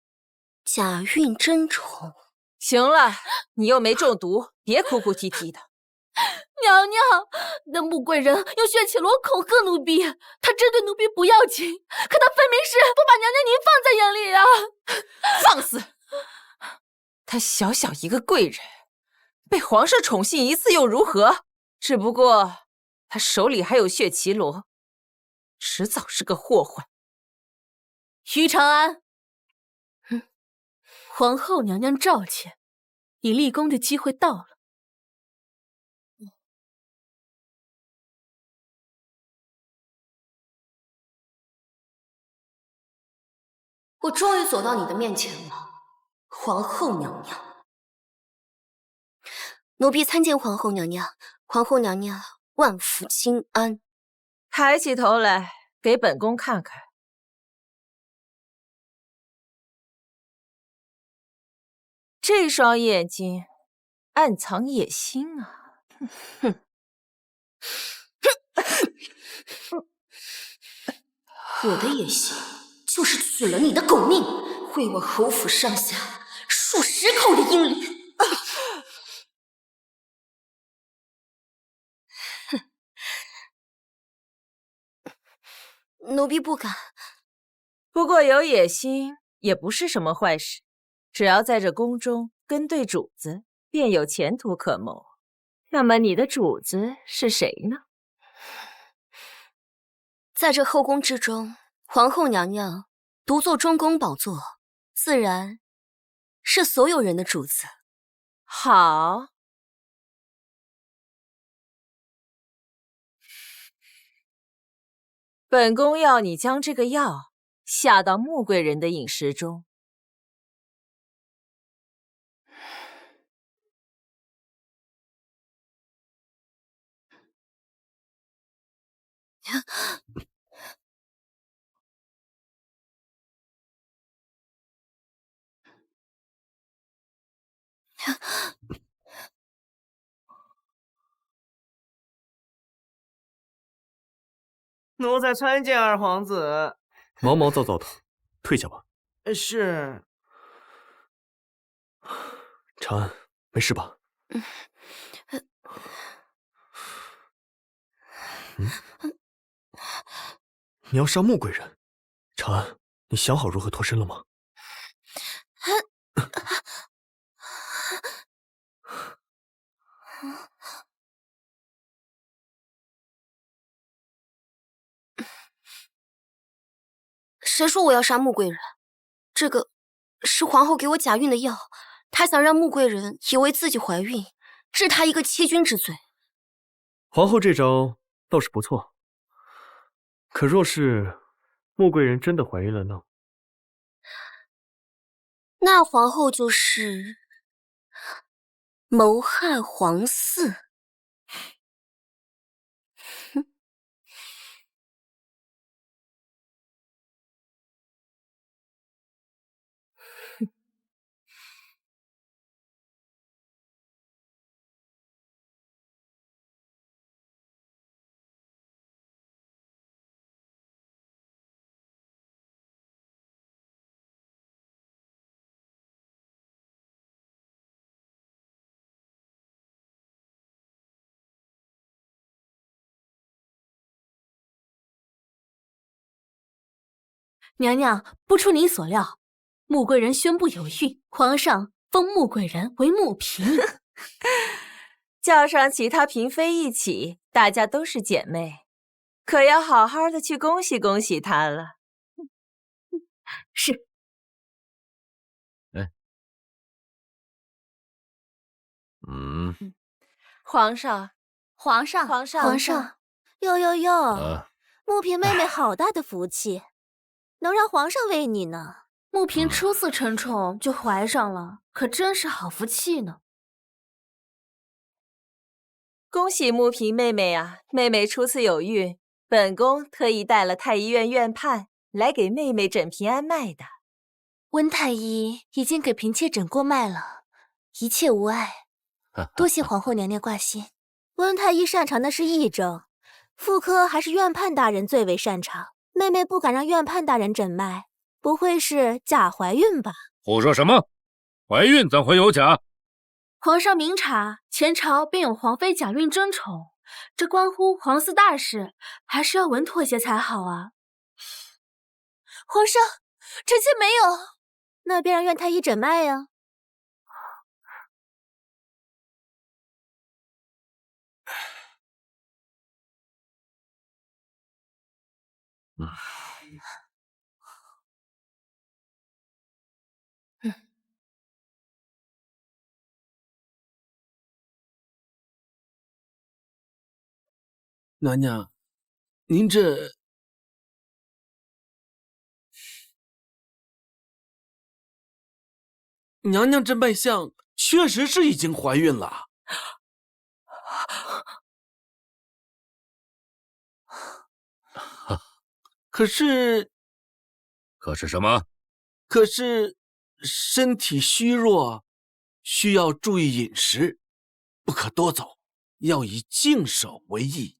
假孕争宠。行了，你又没中毒，别哭哭啼啼的。娘娘，那穆贵人用血绮罗恐吓奴婢，她针对奴婢不要紧，可她分明是不把娘娘您放在眼里啊！放肆！她小小一个贵人，被皇上宠幸一次又如何？只不过他手里还有血绮罗，迟早是个祸患。于长安，皇后娘娘召见，你立功的机会到了。我终于走到你的面前了，皇后娘娘。奴婢参见皇后娘娘，皇后娘娘万福金安。抬起头来，给本宫看看。这双眼睛暗藏野心啊！哼！我的野心就是取了你的狗命，毁我侯府上下数10口的阴驴。奴婢不敢。不过有野心也不是什么坏事，只要在这宫中跟对主子，便有前途可谋。那么你的主子是谁呢？在这后宫之中，皇后娘娘独坐中宫宝座，自然是所有人的主子。好。本宫要你将这个药下到穆贵人的饮食中。奴才参见二皇子。毛毛躁躁的，退下吧。是。长安，没事吧？你要杀穆贵人，长安，你想好如何脱身了吗？谁说我要杀穆贵人？这个是皇后给我假孕的药，她想让穆贵人以为自己怀孕，治她一个欺君之罪。皇后这招倒是不错，可若是穆贵人真的怀孕了呢？那皇后就是谋害皇嗣。娘娘，不出您所料，穆贵人宣布有孕，皇上封穆贵人为穆嫔。叫上其他嫔妃一起，大家都是姐妹，可要好好的去恭喜恭喜她了。是。皇上，皇上，皇上，皇上，哟，穆嫔妹妹好大的福气，能让皇上为你呢。穆嫔初次承宠就怀上了，可真是好福气呢。恭喜穆嫔妹妹啊！妹妹初次有孕，本宫特意带了太医院院判来给妹妹诊平安脉的。温太医已经给嫔妾诊过脉了，一切无碍。多谢皇后娘娘挂心。温太医擅长的是议政，妇科还是院判大人最为擅长。妹妹不敢让院判大人诊脉，不会是假怀孕吧？胡说什么？怀孕怎会有假？皇上明察，前朝便有皇妃假孕争宠，这关乎皇嗣大事，还是要稳妥些才好啊。皇上，臣妾没有。那便让院太医诊脉呀。娘娘，您这……娘娘这脉象确实是已经怀孕了。可是什么？可是身体虚弱，需要注意饮食，不可多走，要以静守为宜。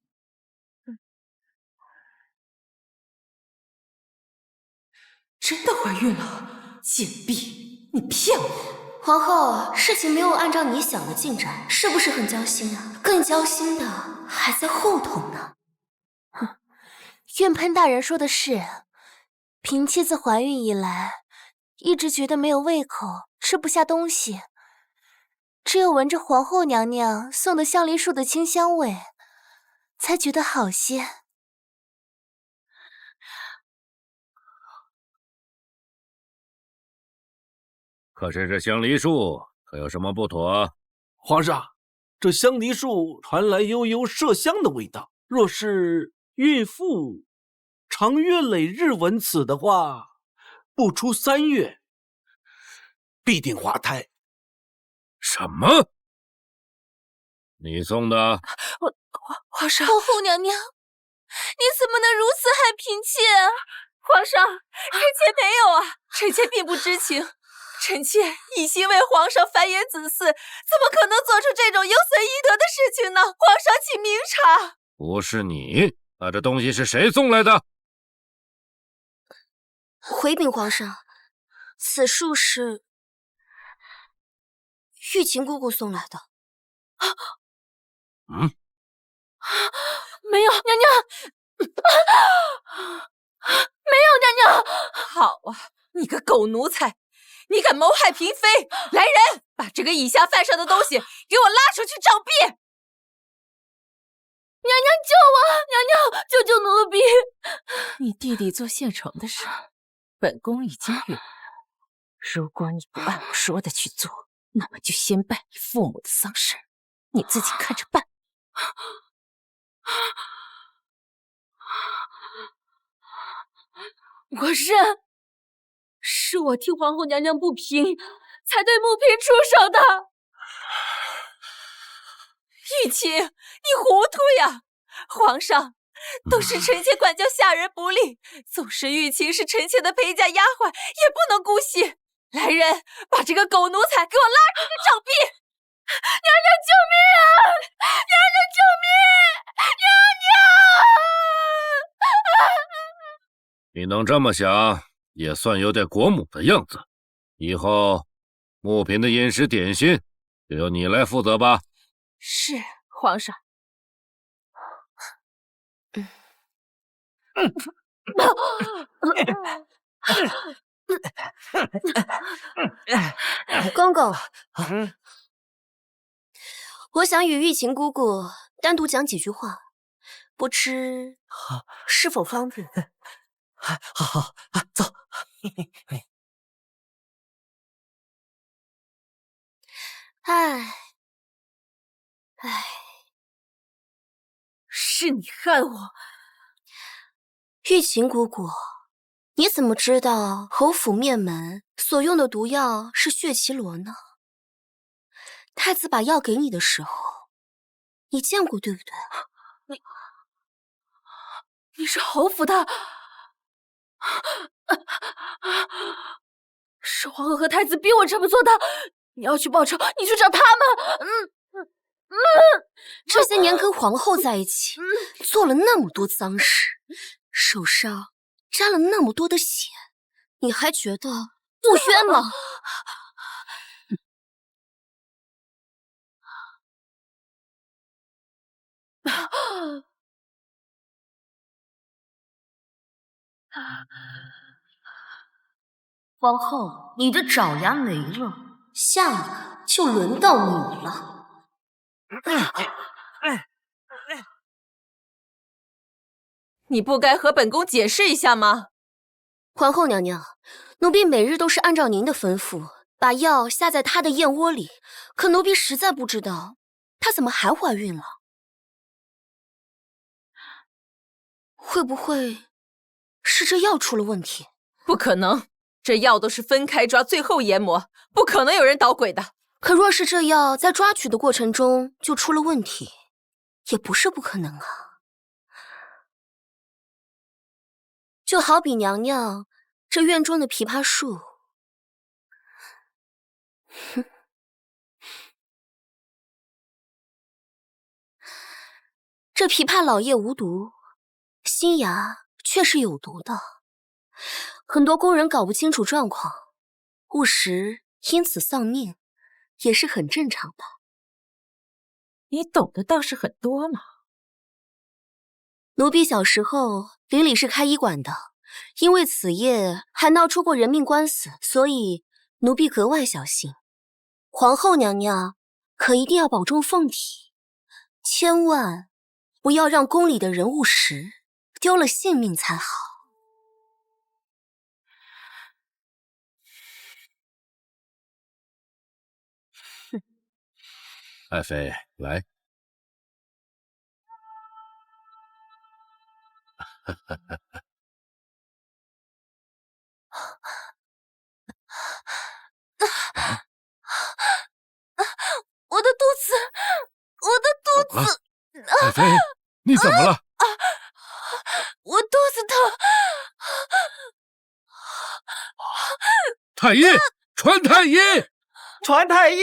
真的怀孕了？贱婢，你骗我！皇后，事情没有按照你想的进展，是不是很焦心啊？更焦心的还在后头呢。院喷大人说的是，嫔妻自怀孕以来，一直觉得没有胃口，吃不下东西，只有闻着皇后娘娘送的香梨树的清香味，才觉得好些。可是这香梨树可有什么不妥？皇上，这香梨树传来悠悠麝香的味道，若是孕妇常月累日闻此的话，不出3月，必定滑胎。什么？你送的？皇上，皇后娘娘，你怎么能如此害嫔妾啊？皇上，臣妾没有啊，臣妾并不知情。臣妾一心为皇上繁衍子嗣，怎么可能做出这种有损医德的事情呢？皇上请明察。不是你，那这东西是谁送来的？回禀皇上，此树是玉琴姑姑送来的。没有，娘娘，没有，娘娘。好啊，你个狗奴才！你敢谋害嫔妃！来人，把这个以下犯上的东西给我拉出去杖毙！娘娘救我！娘娘救救奴婢！你弟弟做县城的事，本宫已经允了。如果你不按我说的去做，那么就先办你父母的丧事，你自己看着办。我认。是我替皇后娘娘不平，才对穆嫔出手的。玉琴，你糊涂呀！皇上都是臣妾管教下人不力，纵使玉琴是臣妾的陪嫁丫鬟，也不能姑息。来人，把这个狗奴才给我拉出去杖毙！娘娘救命啊！娘娘救命！你能这么想，也算有点国母的样子。以后穆嫔的饮食点心就由你来负责吧。是，皇上。公公，我想与玉琴姑姑单独讲几句话，不知是否方便？好，走。唉，是你害我。玉琴姑姑，你怎么知道侯府面门所用的毒药是血奇罗呢？太子把药给你的时候，你见过对不对？你是侯府的，是皇后和太子逼我这么做的。你要去报仇，你去找他们。这些年跟皇后在一起，做了那么多脏事，手上沾了那么多的血，你还觉得不冤吗？皇后，你的爪牙没了，下一个就轮到你了。你不该和本宫解释一下吗？皇后娘娘，奴婢每日都是按照您的吩咐，把药下在她的燕窝里，可奴婢实在不知道，她怎么还怀孕了？会不会是这药出了问题？不可能，这药都是分开抓，最后研磨，不可能有人捣鬼的。可若是这药在抓取的过程中就出了问题，也不是不可能啊。就好比娘娘这院中的枇杷树，哼，这枇杷老叶无毒，新芽却是有毒的。很多工人搞不清楚状况，误食因此丧命，也是很正常的。你懂得倒是很多嘛。奴婢小时候邻里是开医馆的，因为此业还闹出过人命官司，所以奴婢格外小心。皇后娘娘可一定要保重凤体，千万不要让宫里的人误食，丢了性命才好。爱妃，来。我的肚子，我的肚子！爱妃，你怎么了？我肚子疼。太医，传太医，传太医！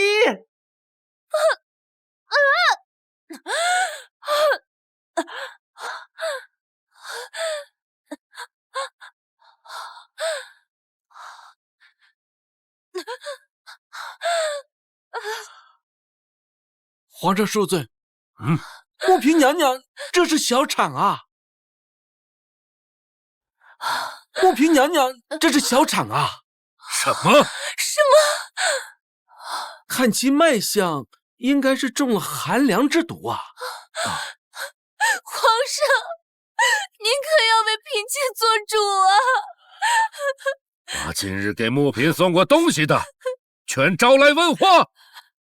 皇上恕罪。穆嫔娘娘，这是小产啊！穆嫔娘娘，这是小产啊！什么？看其脉象，应该是中了寒凉之毒啊！皇上，您可要为嫔妾做主啊！把今日给穆嫔送过东西的，全招来问话。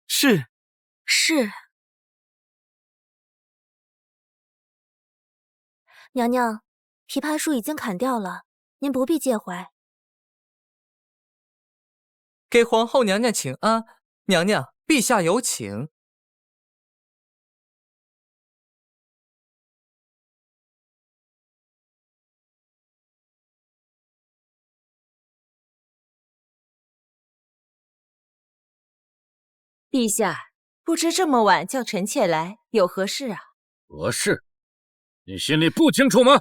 是。娘娘，枇杷树已经砍掉了，您不必介怀。给皇后娘娘请安，娘娘，陛下有请。陛下，不知这么晚叫臣妾来，有何事啊？何事？你心里不清楚吗？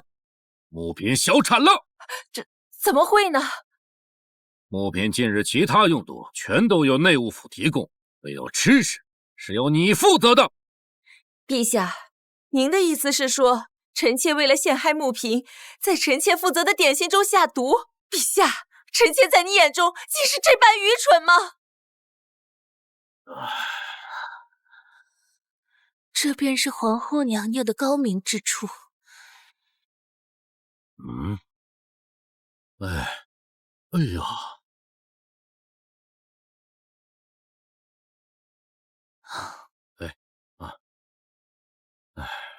穆嫔小产了。这怎么会呢？穆嫔近日其他用度全都由内务府提供，唯有吃食是由你负责的。陛下，您的意思是说，臣妾为了陷害穆嫔，在臣妾负责的点心中下毒？陛下，臣妾在你眼中竟是这般愚蠢吗？这便是皇后娘娘的高明之处。哎呀！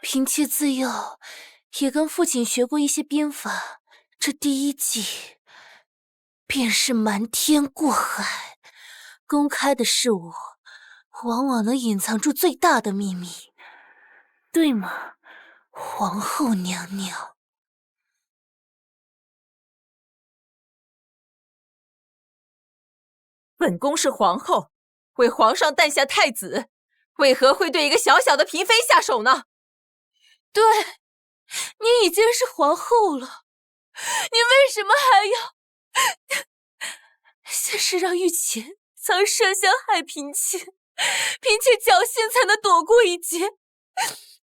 嫔妾自幼也跟父亲学过一些鞭法，这第一计便是瞒天过海。公开的事物往往能隐藏住最大的秘密，对吗，皇后娘娘？本宫是皇后，为皇上诞下太子，为何会对一个小小的嫔妃下手呢？对，你已经是皇后了，你为什么还要先是让御前曾设下害嫔妾，嫔妾侥幸才能躲过一劫，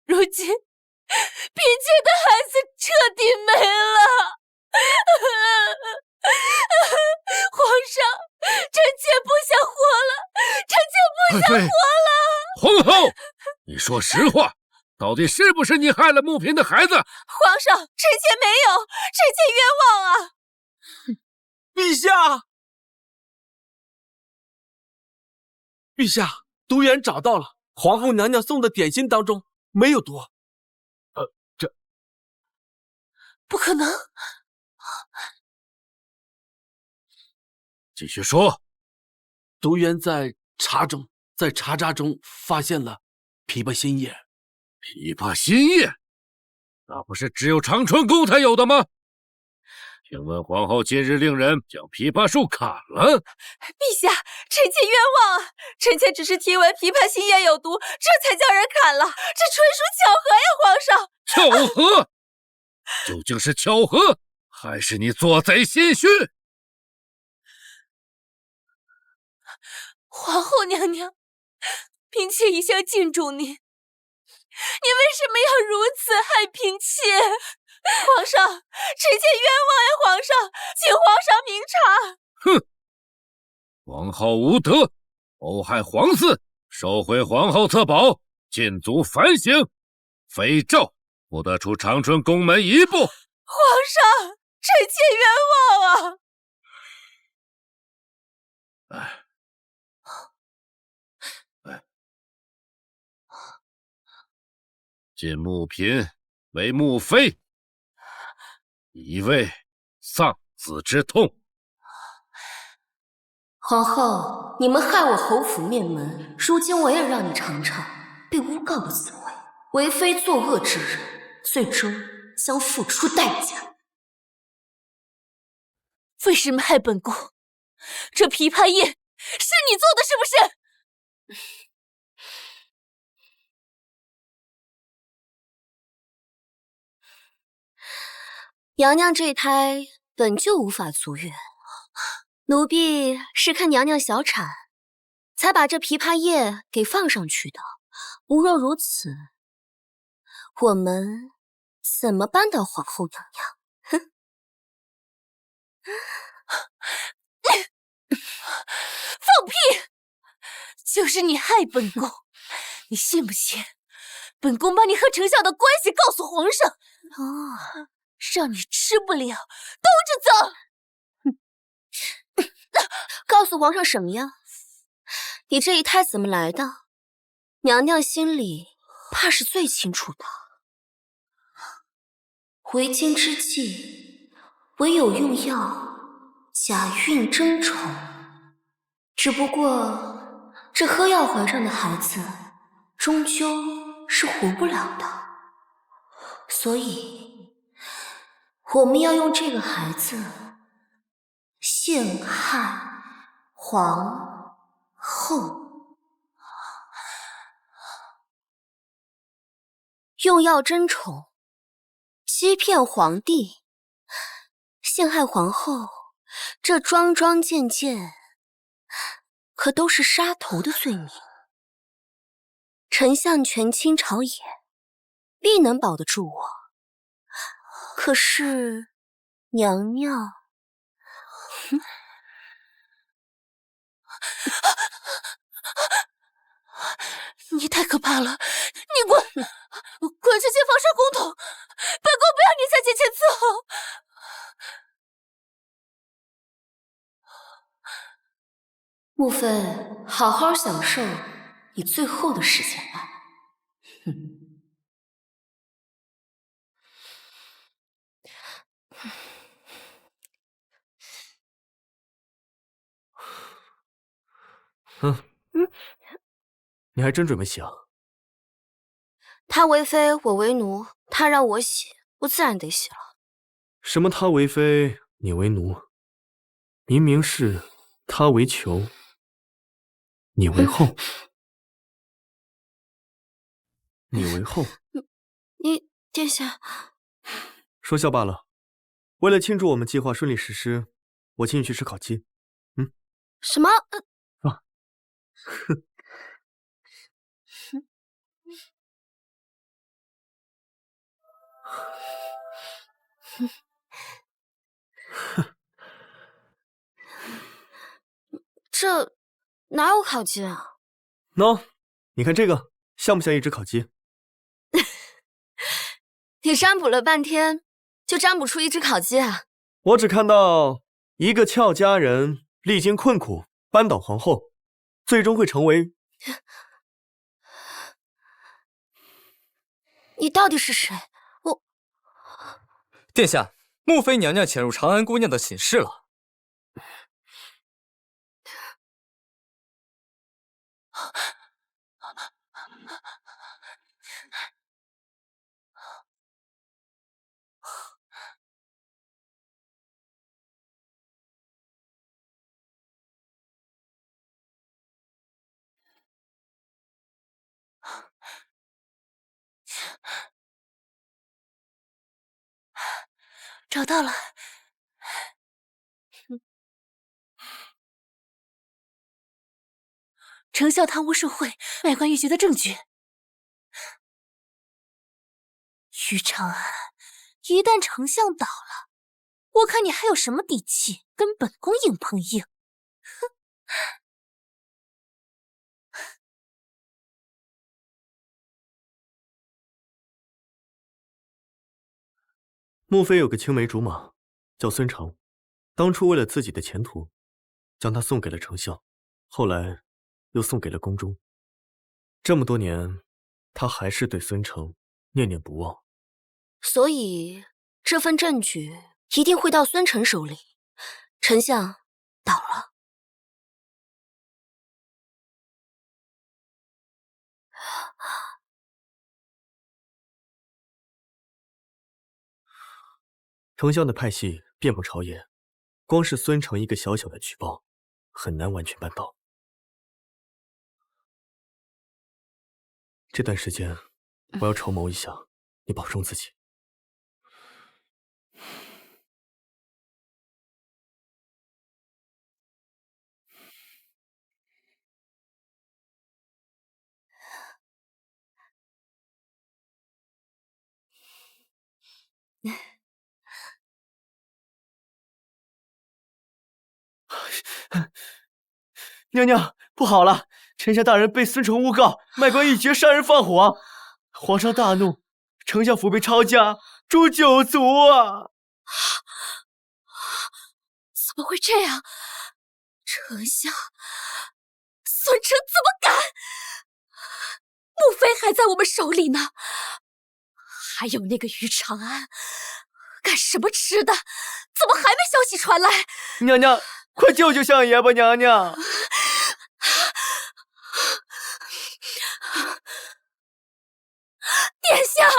如今嫔妾的孩子彻底没了。皇上，臣妾不想活了，臣妾不想活了。皇后，你说实话，到底是不是你害了穆嫔的孩子？皇上，臣妾没有，臣妾冤枉啊！陛下，陛下，毒源找到了，皇后娘娘送的点心当中没有毒。这不可能！继续说。毒源在茶中，在茶渣中发现了枇杷心叶。枇杷心叶，那不是只有长春宫才有的吗？请问皇后今日令人将枇杷树砍了？陛下，臣妾冤枉啊！臣妾只是听闻枇杷心叶有毒，这才叫人砍了，这纯属巧合呀，皇上！巧合？究竟是巧合，还是你做贼心虚？皇后娘娘，嫔妾一向敬重您，您为什么要如此害嫔妾？皇上，臣妾冤枉呀！皇上，请皇上明察。哼！皇后无德，谋害皇嗣，收回皇后册宝，禁足反省，非诏不得出长春宫门一步。皇上，臣妾冤枉啊！晋穆嫔为穆妃，以为丧子之痛。皇后，你们害我侯府灭门，如今我也让你尝尝被诬告的滋味。为妃作恶之人，最终将付出代价。为什么害本宫？这枇杷叶是你做的，是不是？娘娘这胎本就无法足月，奴婢是看娘娘小产，才把这枇杷叶给放上去的。不若如此，我们怎么扳倒皇后娘娘？哼！放屁！就是你害本宫，你信不信？本宫把你和丞相的关系告诉皇上。哦。让你吃不了，兜着走！告诉皇上什么呀？你这一胎怎么来的？娘娘心里怕是最清楚的。为今之计，唯有用药假孕争宠。只不过这喝药怀上的孩子，终究是活不了的，所以我们要用这个孩子陷害皇后，用药争宠，欺骗皇帝，陷害皇后，这桩桩件件可都是杀头的罪名。丞相权倾朝野，必能保得住我。可是，娘娘，你太可怕了！你滚，滚去见房上公统，本宫不要你再进前伺候。穆妃，好好享受你最后的时间吧。你还真准备洗啊？他为妃，我为奴，他让我洗，我自然得洗了。什么他为妃，你为奴？明明是他为囚，你为后。你为后。你殿下，说笑罢了。为了庆祝我们计划顺利实施，我请你去吃烤鸡。什么？啊！哼。这哪有烤鸡啊？喏，你看这个像不像一只烤鸡？你占卜了半天，就占卜出一只烤鸡啊？我只看到一个俏佳人历经困苦，扳倒皇后，最终会成为……你到底是谁？我……殿下，穆妃娘娘潜入长安姑娘的寝室了。找到了。丞相贪污受贿、卖官鬻爵的证据。于长安，一旦丞相倒了，我看你还有什么底气跟本宫硬碰硬？哼！穆妃有个青梅竹马，叫孙成，当初为了自己的前途，将他送给了丞相，后来又送给了宫中。这么多年，他还是对孙成念念不忘。所以这份证据一定会到孙成手里。丞相倒了。丞相的派系遍布朝野，光是孙成一个小小的举报，很难完全办到。这段时间，我要筹谋一下，你保重自己。娘娘，不好了！丞相大人被孙成诬告卖官鬻爵、杀人放火，皇上大怒，丞相府被抄家，诛9族啊！怎么会这样？丞相，孙成怎么敢？穆妃还在我们手里呢，还有那个于长安，干什么吃的？怎么还没消息传来？娘娘，快救救相爷吧！娘娘，殿下，殿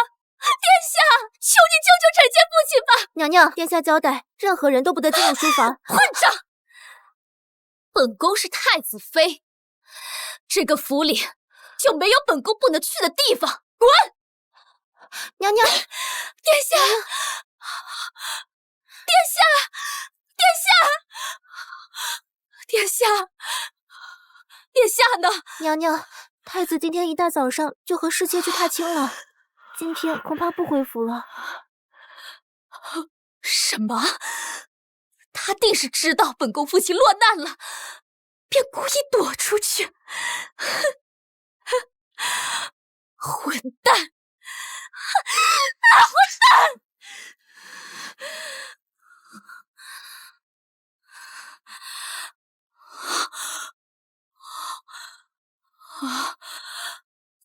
下，求你救救臣妾父亲吧！娘娘，殿下交代，任何人都不得进入书房。混账！本宫是太子妃，这个府里就没有本宫不能去的地方。滚！娘娘，殿下，殿下，殿下，殿下，殿下呢？娘娘，太子今天一大早上就和侍妾去踏青了，今天恐怕不回府了。什么？他定是知道本宫父亲落难了，便故意躲出去。混蛋！混蛋！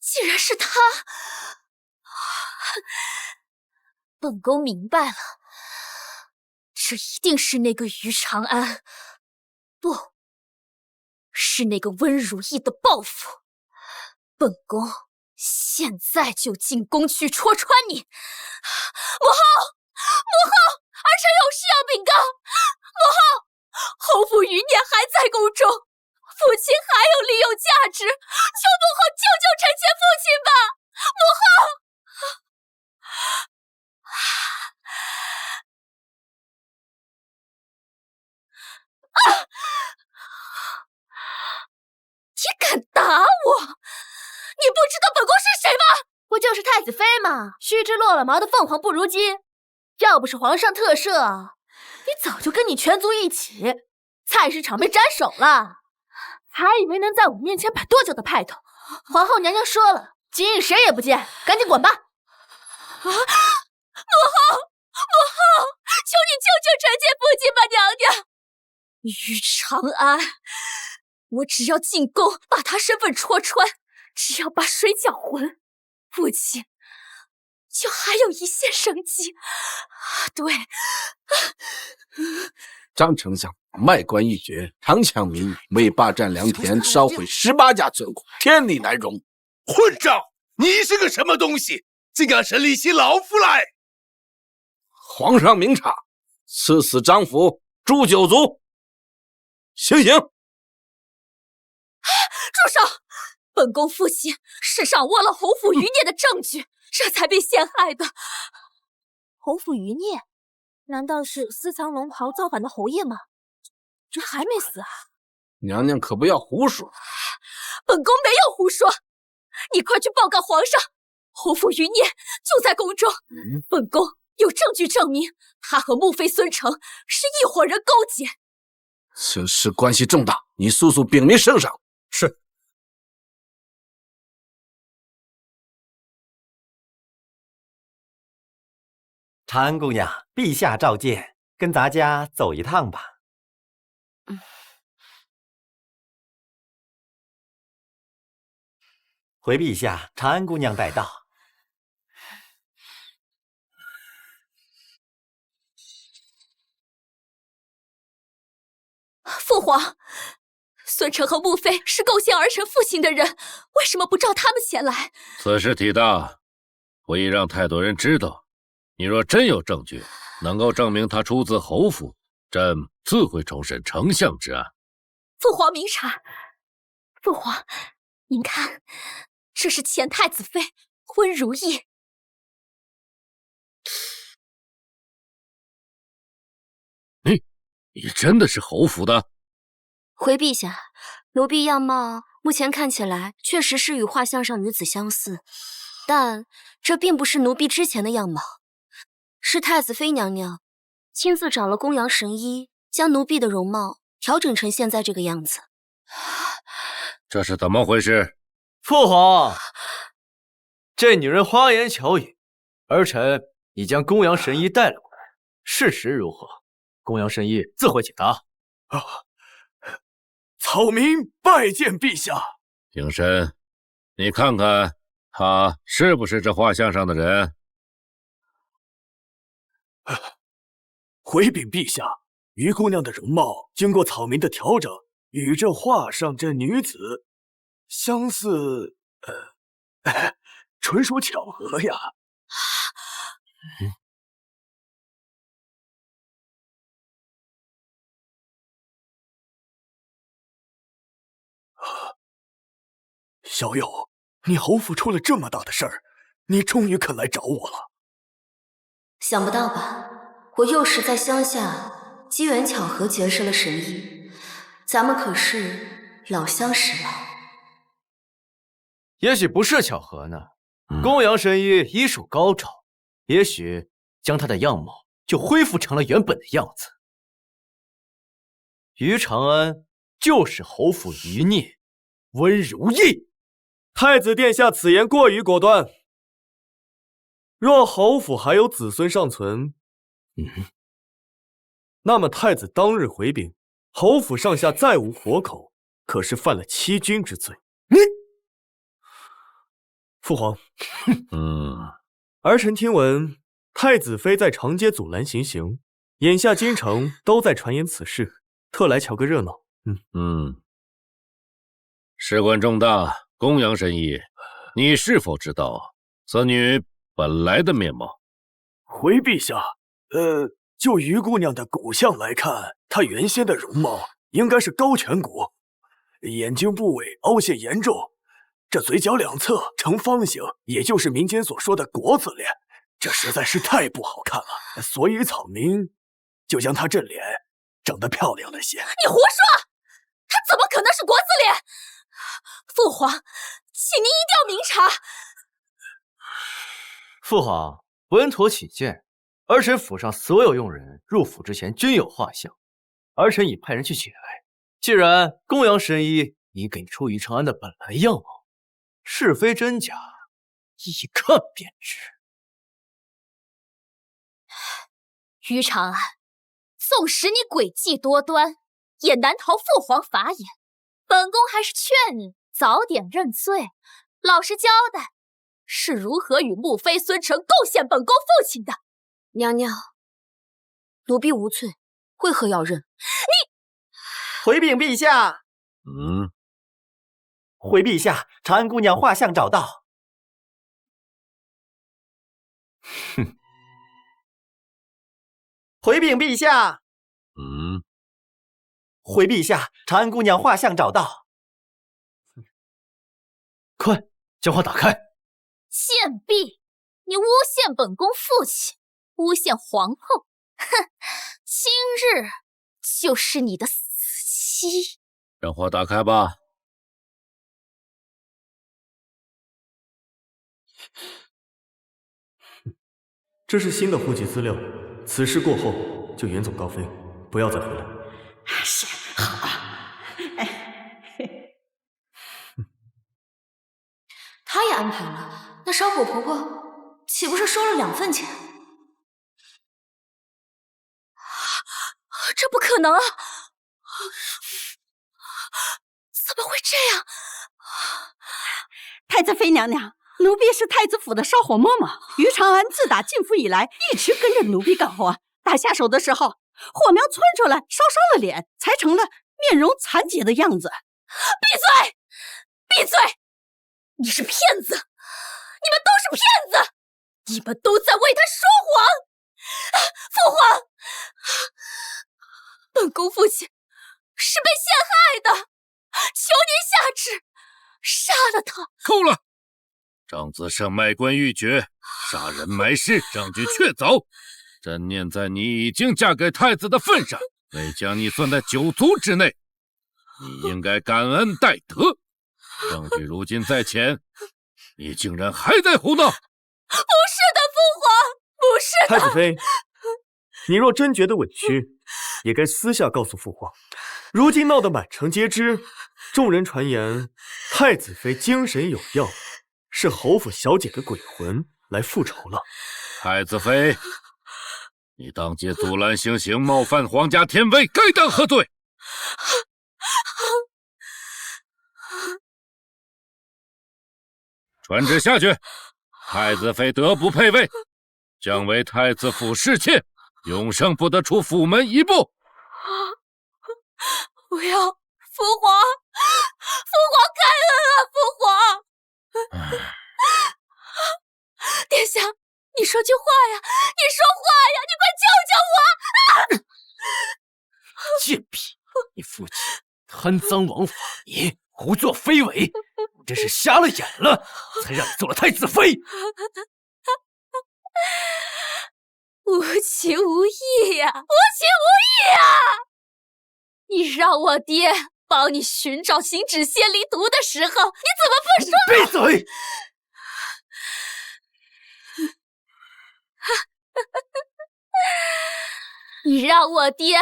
竟然是他！本宫明白了，这一定是那个于长安，不，是那个温如意的报复。本宫现在就进宫去戳穿你！母后，母后，儿臣有事要禀告。母后，侯府余年还在宫中，父亲还有利用价值，求母后救救臣妾父亲吧！母后。你敢打我？你不知道本宫是谁吗？不就是太子妃吗？须知落了毛的凤凰不如鸡。要不是皇上特赦，你早就跟你全族一起菜市场被斩首了。还以为能在我面前摆多久的派头？皇后娘娘说了，今日谁也不见，赶紧滚吧！母后，求你救救臣妾父亲吧，娘娘！于长安，我只要进宫把他身份戳穿，只要把水搅浑，父亲就还有一线生机。对，张丞相卖官一爵，强抢民意，为霸占良田，烧毁18家村库，天理难容。混账！你是个什么东西，竟敢审理起老夫来！皇上明察，赐死张府诛9族，行刑！住手！本宫父亲是掌握了侯府余孽的证据，这才被陷害的。侯府余孽？难道是私藏龙袍造反的侯爷吗？这还没死啊！娘娘可不要胡说。本宫没有胡说，你快去报告皇上，侯府余孽就在宫中。本宫有证据证明，他和穆妃孙成是一伙人勾结。此事关系重大，你速速禀明圣上。是。长安姑娘，陛下召见，跟咱家走一趟吧。回陛下，长安姑娘带到。父皇，孙成和穆妃是构陷儿臣父亲的人，为什么不召他们前来？此事体大，不宜让太多人知道。你若真有证据，能够证明他出自侯府，朕自会重审丞相之案。父皇明察。父皇，您看，这是前太子妃温如意。你真的是侯府的？回陛下，奴婢样貌目前看起来确实是与画像上女子相似，但这并不是奴婢之前的样貌，是太子妃娘娘亲自找了公羊神医，将奴婢的容貌调整成现在这个样子。这是怎么回事？父皇，这女人花言巧语，儿臣已将公羊神医带了过来，事实如何？公羊神医自会解答。草民拜见陛下。平身，你看看他是不是这画像上的人？回禀陛下，于姑娘的容貌经过草民的调整，与这画上这女子相似，纯属巧合呀。小友，你侯府出了这么大的事儿，你终于肯来找我了。想不到吧？我又是在乡下机缘巧合结识了神医，咱们可是老相识了。也许不是巧合呢。公羊神医医术高超，也许将他的样貌就恢复成了原本的样子。于长安就是侯府余孽温如意。太子殿下此言过于果断。若侯府还有子孙尚存，那么太子当日回禀，侯府上下再无活口，可是犯了欺君之罪。父皇，儿臣听闻太子妃在长街阻拦行刑，眼下京城都在传言此事，特来瞧个热闹。事关重大。公羊神医，你是否知道此女本来的面貌？回陛下，就于姑娘的骨相来看，她原先的容貌应该是高颧骨，眼睛部位凹陷严重，这嘴角两侧呈方形，也就是民间所说的国字脸，这实在是太不好看了，所以草民就将她这脸整得漂亮了些。你胡说！她怎么可能是国字脸？父皇，请您一定要明察。父皇，稳妥起见，儿臣府上所有佣人入府之前均有画像，儿臣已派人去取来。既然公羊神医已给出于长安的本来样貌，是非真假，一看便知。于长安，纵使你诡计多端，也难逃父皇法眼。本宫还是劝你早点认罪，老实交代是如何与穆妃、孙承构陷本宫父亲的。娘娘，奴婢无罪，为何要认？回禀陛下。回陛下，长安姑娘画像找到。哼。回禀陛下。回陛下，长安姑娘画像找到。快，将画打开！贱婢，你诬陷本宫父亲，诬陷皇后，哼！今日就是你的死期。让画打开吧。这是新的户籍资料，此事过后就远走高飞，不要再回来。是，好啊。她也安排了，那烧火婆婆岂不是收了2份钱？这不可能啊！怎么会这样？太子妃娘娘，奴婢是太子府的烧火嬷嬷。于长安自打进府以来，一直跟着奴婢干活。打下手的时候，火苗窜出来，烧了脸，才成了面容残疾的样子。闭嘴！闭嘴！你是骗子！你们都是骗子！你们都在为他说谎！父皇，本宫父亲是被陷害的，求您下旨杀了他！够了！张子胜卖官鬻爵，杀人埋尸，证据确凿。朕念在你已经嫁给太子的份上，未将你算在9族之内。你应该感恩戴德。证据如今在前，你竟然还在胡闹！不是的，父皇，不是的。太子妃，你若真觉得委屈，也该私下告诉父皇。如今闹得满城皆知，众人传言太子妃精神有恙，是侯府小姐的鬼魂来复仇了。太子妃，你当街阻拦行刑，冒犯皇家天威，该当何罪？传旨下去，太子妃德不配位，将为太子府侍妾，永生不得出府门一步。不要，父皇，父皇开恩啊，父皇！殿下，你说句话呀，你说话呀，你快救救我！贱婢，你父亲贪赃枉法，你胡作非为，我真是瞎了眼了，才让你做了太子妃。无情无义呀，无情无义呀！你让我爹帮你寻找行止仙灵毒的时候，你怎么不说？闭嘴！你让我爹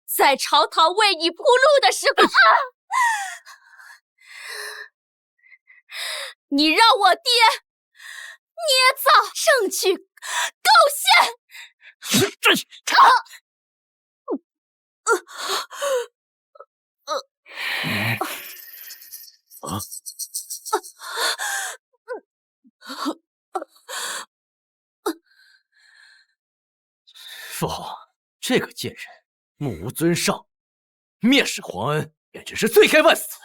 在朝堂为你铺路的时候，你让我爹捏造证据构陷。父皇，这个贱人目无尊上，蔑视皇恩，简直是罪该万死。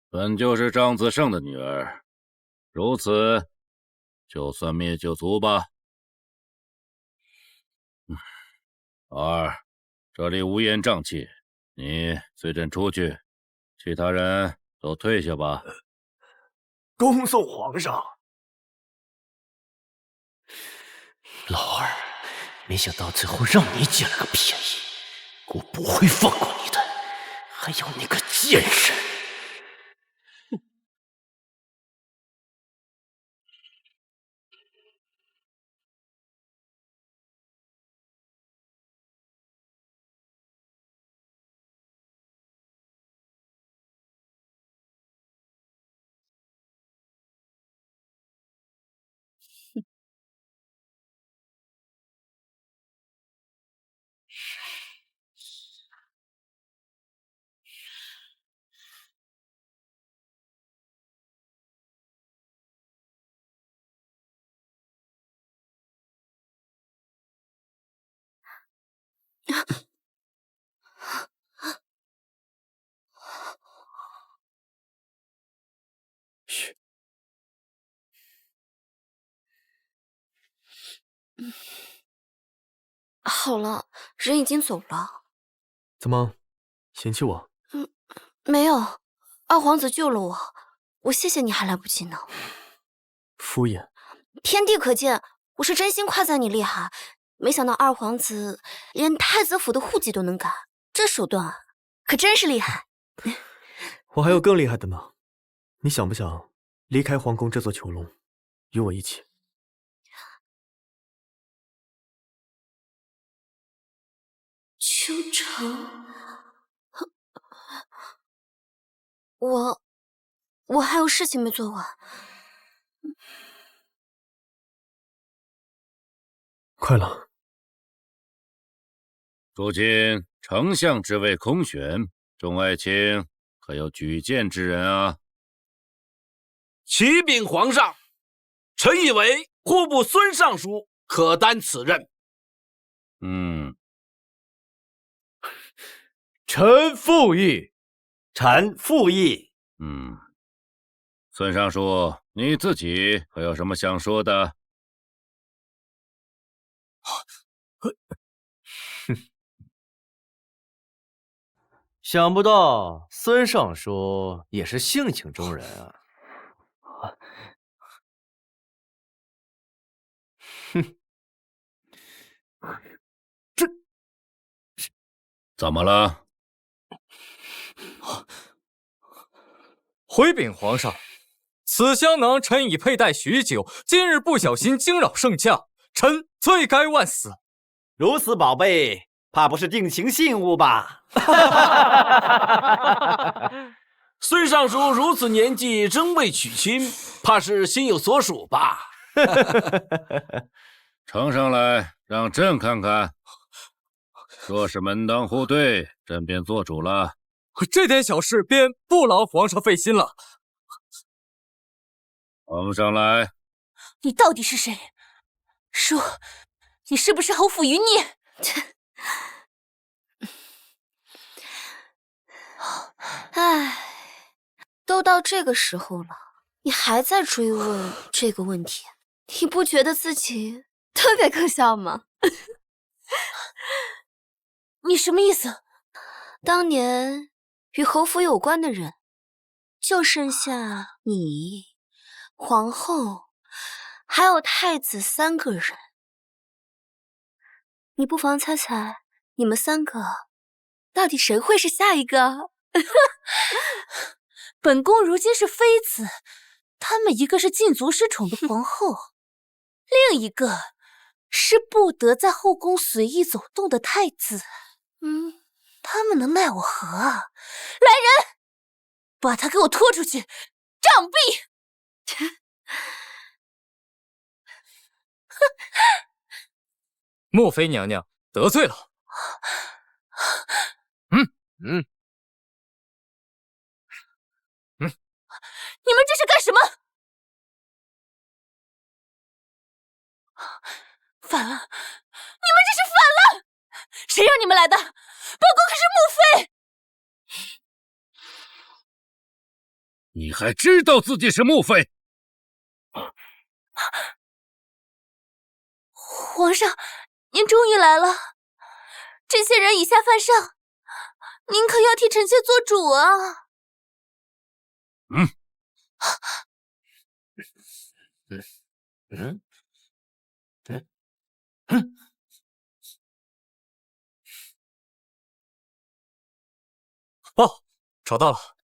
本就是张子胜的女儿，如此，就算灭9族吧。儿，这里乌烟瘴气，你随朕出去，其他人都退下吧。恭送皇上。老二，没想到最后让你捡了个便宜，我不会放过你的！还有那个贱人！好了，人已经走了。怎么，嫌弃我？没有，二皇子救了我，我谢谢你还来不及呢。敷衍。天地可见，我是真心夸赞你厉害。没想到二皇子连太子府的户籍都能改，这手段啊，可真是厉害。我还有更厉害的呢。你想不想离开皇宫这座囚笼，与我一起？秋城，我还有事情没做完。快了。如今丞相之位空选，众爱卿可有举荐之人啊？启禀皇上，臣以为户部孙尚书可担此任。臣附议。臣附议。孙尚书，你自己可有什么想说的？想不到孙尚书也是性情中人啊！怎么了？回禀皇上，此香囊臣已佩戴许久，今日不小心惊扰圣驾，臣罪该万死。如此宝贝，怕不是定情信物吧？孙尚书如此年纪仍未娶亲，怕是心有所属吧？呈上来，让朕看看。若是门当户对，朕便做主了。这点小事便不劳皇上费心了。呈上来。你到底是谁？说，你是不是侯府余孽？唉，都到这个时候了，你还在追问这个问题，你不觉得自己特别可笑吗？你什么意思？当年与侯府有关的人，就剩下你、皇后，还有太子3个人。你不妨猜猜，你们3个到底谁会是下一个？本宫如今是妃子，他们一个是禁足失宠的皇后，另一个是不得在后宫随意走动的太子。他们能奈我何啊？来人，把他给我拖出去，杖毙！莫妃娘娘得罪了。你们这是干什么？反了！你们这是反了！谁让你们来的？本宫可是穆妃！你还知道自己是穆妃？皇上，您终于来了！这些人以下犯上，您可要替臣妾做主啊！报，找到了。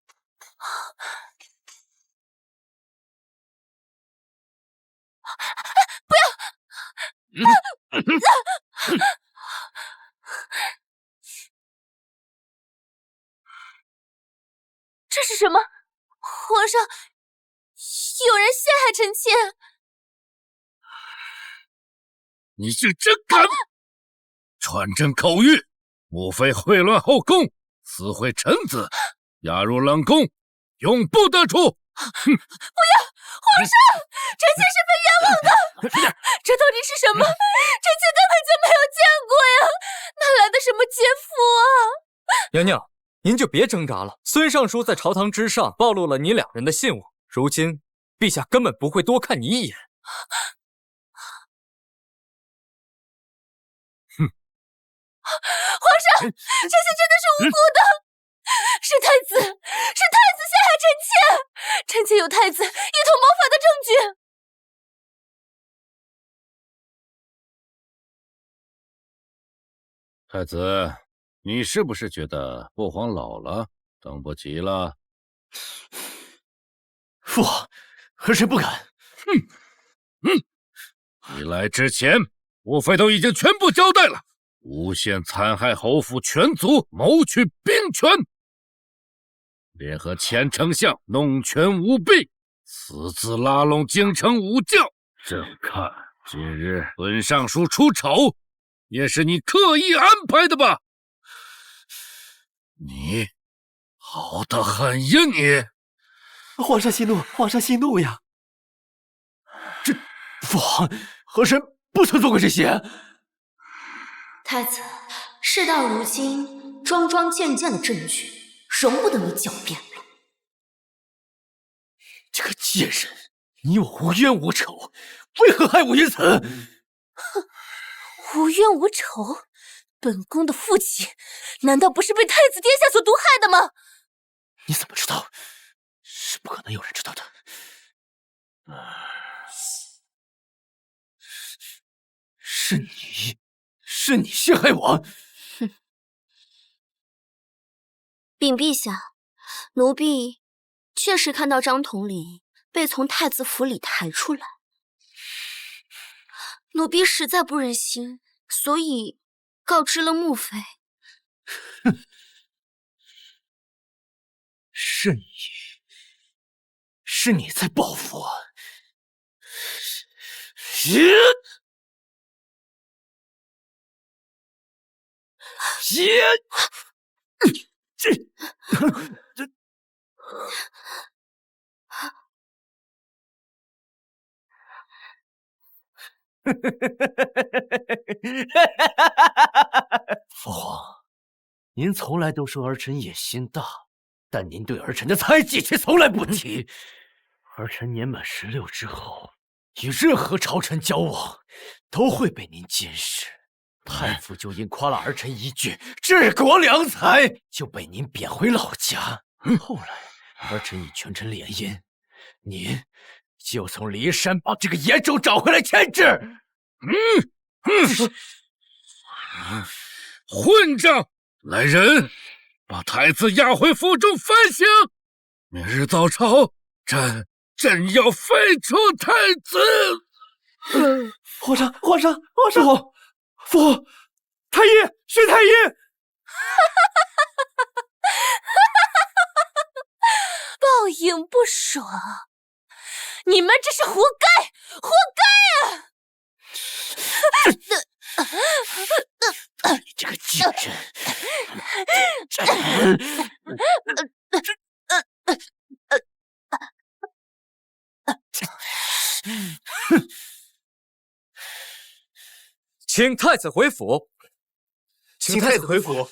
不要！这是什么？皇上，有人陷害臣妾！你是真敢！传朕口谕，穆妃秽乱后宫，私毁臣子，押入冷宫，永不得出。不要！皇上，臣妾是被冤枉的。这到底是什么？臣妾根本就没有见过呀，哪来的什么奸夫啊？娘娘，您就别挣扎了。孙尚书在朝堂之上暴露了你2人的信物，如今陛下根本不会多看你一眼。上，臣妾真的是无辜的，是太子陷害臣妾，臣妾有太子一同谋反的证据。太子，你是不是觉得父皇老了，等不及了？父皇，儿臣不敢。你来之前，吾妃都已经全部交代了。诬陷残害侯府全族，谋取兵权，联合前丞相弄权舞弊，私自拉拢京城武将。朕看今日孙尚书出丑，也是你刻意安排的吧？你好得很呀你！皇上息怒，皇上息怒呀！这父皇，儿臣不曾做过这些。太子，事到如今，桩桩件件的证据，容不得你狡辩了。这个贱人，你我无冤无仇，为何害我于此？哼，无冤无仇，本宫的父亲难道不是被太子殿下所毒害的吗？你怎么知道？是不可能有人知道的。是你陷害我！哼，禀陛下，奴婢确实看到张统领被从太子府里抬出来，奴婢实在不忍心，所以告知了穆妃。哼，是你在报复我！父皇，您从来都说儿臣野心大，但您对儿臣的猜忌却从来不提。儿臣年满16之后，与任何朝臣交往，都会被您监视。太傅就因夸了儿臣一句“治国良才”，就被您贬回老家。后来，儿臣以权臣联姻，您就从骊山把这个野种找回来牵制。混账！来人，把太子押回府中反省。明日早朝，朕要废除太子。皇上，父，太医，是太医。报应不爽，你们这是活该，活该啊！你这个贱人！请太子回府。请太子回府。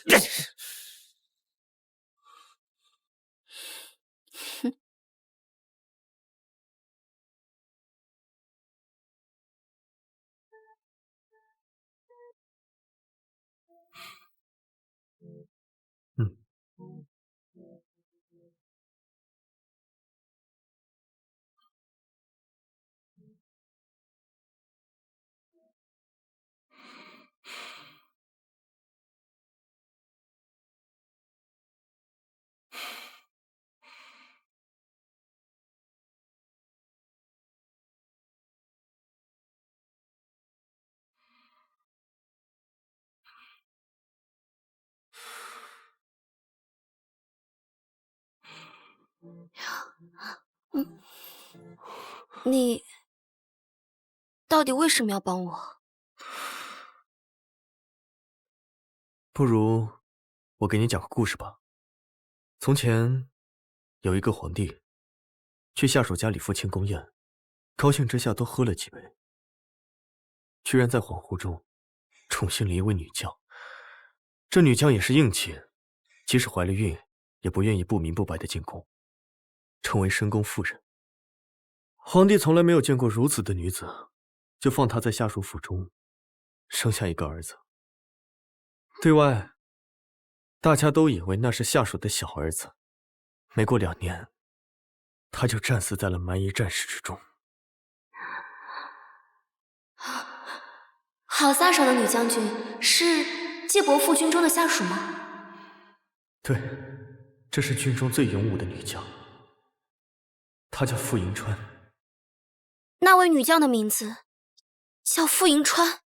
你到底为什么要帮我？不如我给你讲个故事吧。从前有一个皇帝，去下属家里赴庆功宴，高兴之下多喝了几杯，居然在恍惚中宠幸了一位女将。这女将也是硬气，即使怀了孕，也不愿意不明不白的进宫，成为深宫妇人。皇帝从来没有见过如此的女子，就放她在下属府中生下一个儿子。对外大家都以为那是下属的小儿子，没过2年，他就战死在了蛮夷战事之中。好飒爽的女将军，是纪伯父军中的下属吗？对，这是军中最勇武的女将，她叫傅迎川。那位女将的名字叫傅迎川。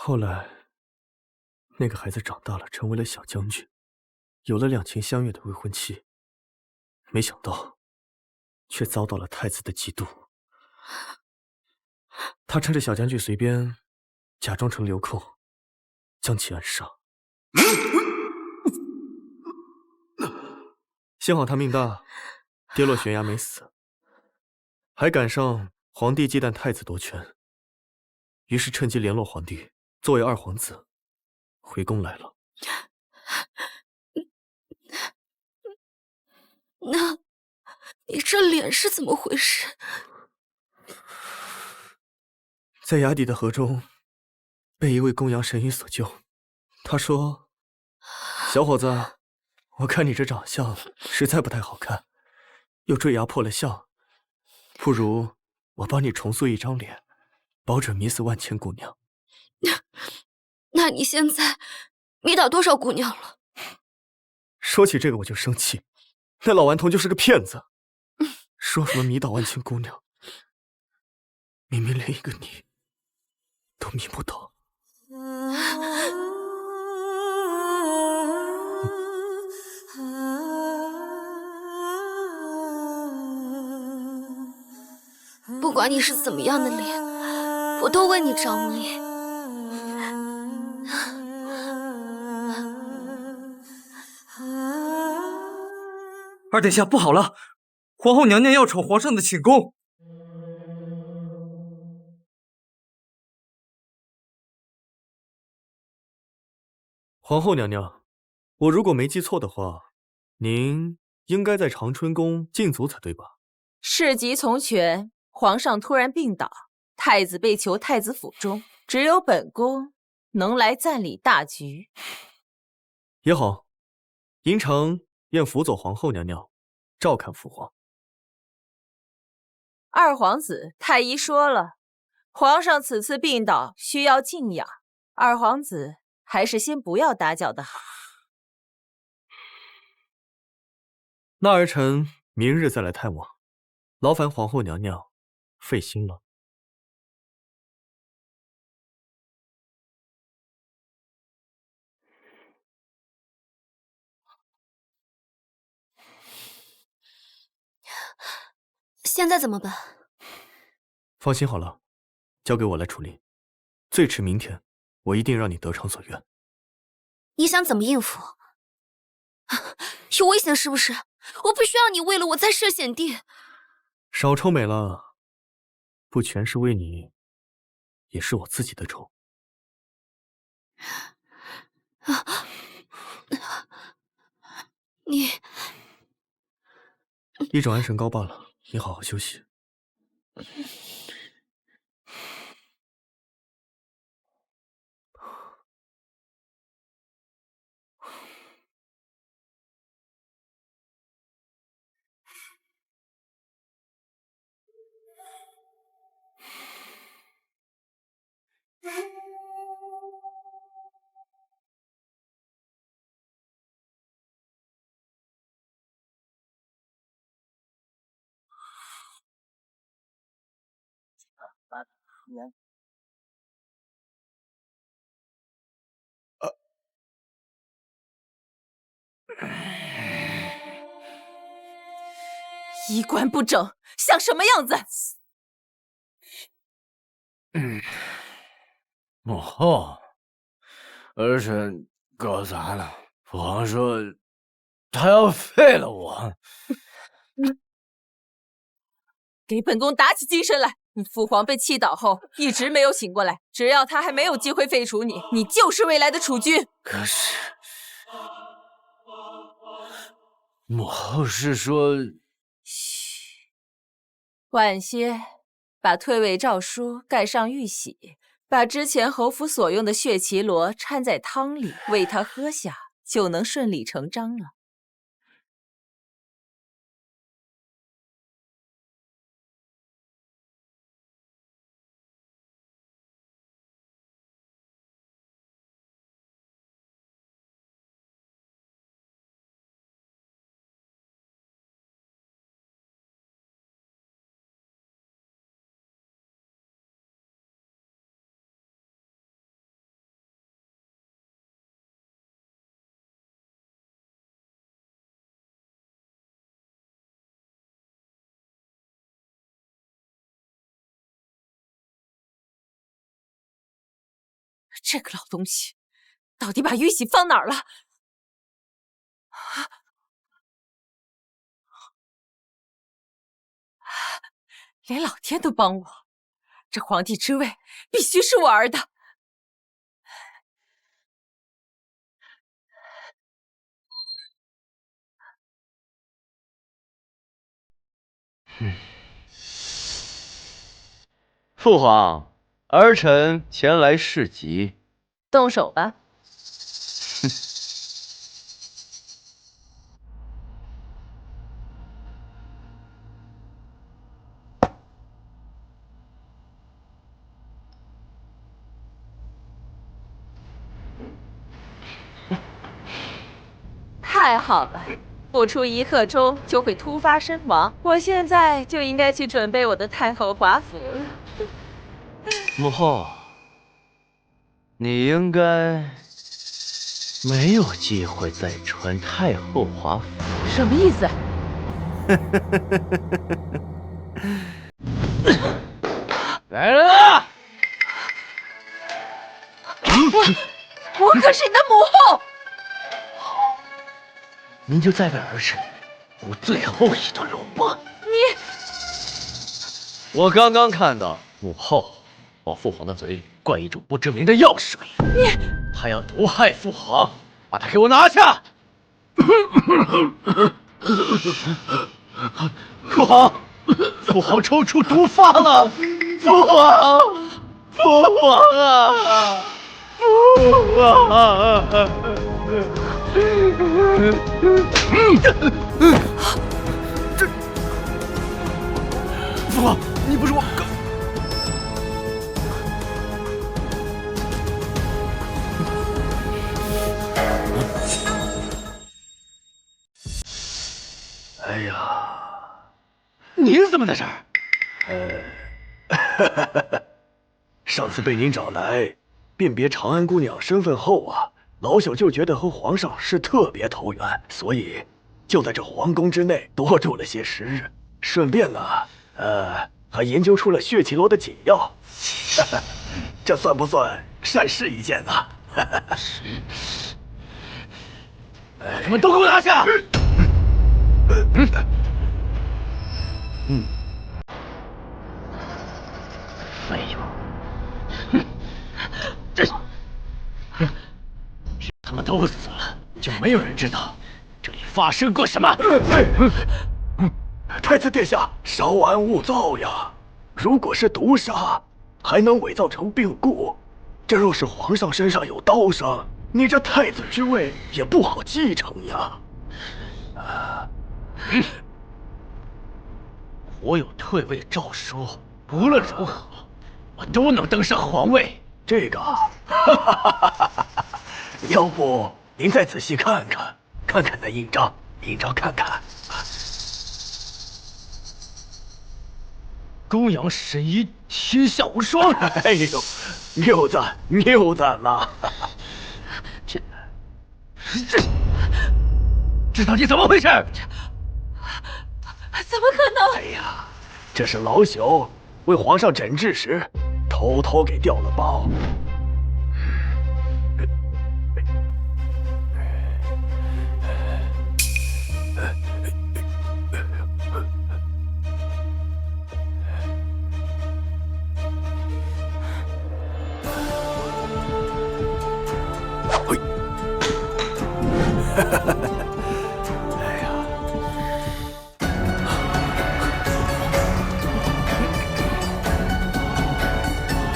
后来，那个孩子长大了，成为了小将军，有了2情相悦的未婚妻。没想到，却遭到了太子的嫉妒。他趁着小将军随边，假装成流寇，将其暗杀。幸好他命大，跌落悬崖没死，还赶上皇帝忌惮太子夺权，于是趁机联络皇帝，作为2皇子回宫来了。那，你这脸是怎么回事？在崖底的河中，被一位公羊神医所救。他说：“小伙子，我看你这长相实在不太好看，又坠崖破了相，不如我帮你重塑一张脸，保准迷死万千姑娘。”那你现在迷倒多少姑娘了？说起这个我就生气，那老顽童就是个骗子，说什么迷倒万千姑娘，明明连一个你都迷不倒。不管你是怎么样的脸，我都为你着迷。二殿下，不好了！皇后娘娘要闯皇上的寝宫。皇后娘娘，我如果没记错的话，您应该在长春宫禁足才对吧？事急从权，皇上突然病倒，太子被囚太子府中，只有本宫能来暂理大局。也好，银城愿辅佐皇后娘娘，照看父皇。2皇子，太医说了，皇上此次病倒，需要静养，2皇子还是先不要打搅的好。那儿臣明日再来探望，劳烦皇后娘娘费心了。现在怎么办？放心好了，交给我来处理。最迟明天，我一定让你得偿所愿。你想怎么应付？有危险是不是？我不需要你为了我再设险地。少愁美了，不全是为你，也是我自己的愁。你一种安神膏罢了，你好好休息。衣冠不整，像什么样子？哦，儿臣搞砸了。父皇说他要废了我！给本宫打起精神来！你父皇被气倒后一直没有醒过来，只要他还没有机会废除你，你就是未来的储君。可是，母后是说……嘘，晚些把退位诏书盖上玉玺，把之前侯府所用的血绮罗掺在汤里，喂他喝下，就能顺理成章了。这个老东西，到底把玉玺放哪儿了？连老天都帮我，这皇帝之位必须是我儿的。父皇，儿臣前来示疾。动手吧。太好了，不出1刻钟就会突发身亡。我现在就应该去准备我的太后华服了。母后，你应该没有机会再穿太后华服。什么意思？来人啊！我可是你的母后。您就再为儿臣补最后一段路吧。你，我刚刚看到母后往父皇的嘴里灌一种不知名的药水，他要毒害父皇，把他给我拿下！父皇，父皇抽出毒发了！父皇，父皇啊！父皇！父皇，你不是我刚……哎呀，您怎么在这儿？上次被您找来辨别长安姑娘身份后啊，老朽就觉得和皇上是特别投缘，所以就在这皇宫之内多住了些时日，顺便呢，还研究出了血绮罗的解药，这算不算善事一件呢？你们都给我拿下！废物！这他们都死了，就没有人知道这里发生过什么。太子殿下，稍安勿躁呀！如果是毒杀，还能伪造成病故；这若是皇上身上有刀伤，你这太子之位也不好继承呀。我有退位诏书，无论如何，我都能登上皇位。这个，要不您再仔细看看，看看那印章，看看。公羊神医，天下无双。哎呦，谬赞了。这到底怎么回事？怎么可能？哎呀，这是老朽为皇上诊治时偷偷给调了包。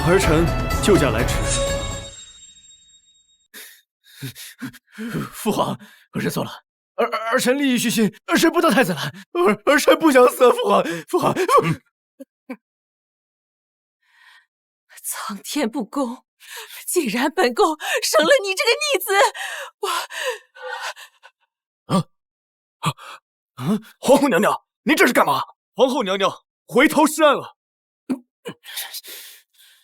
儿臣救驾来迟。父皇，儿臣错了，儿臣利益虚心，儿臣不当太子了。儿臣不想死，父皇。苍天不公，竟然本宫生了你这个逆子，皇后娘娘，您这是干嘛？皇后娘娘回头是岸了。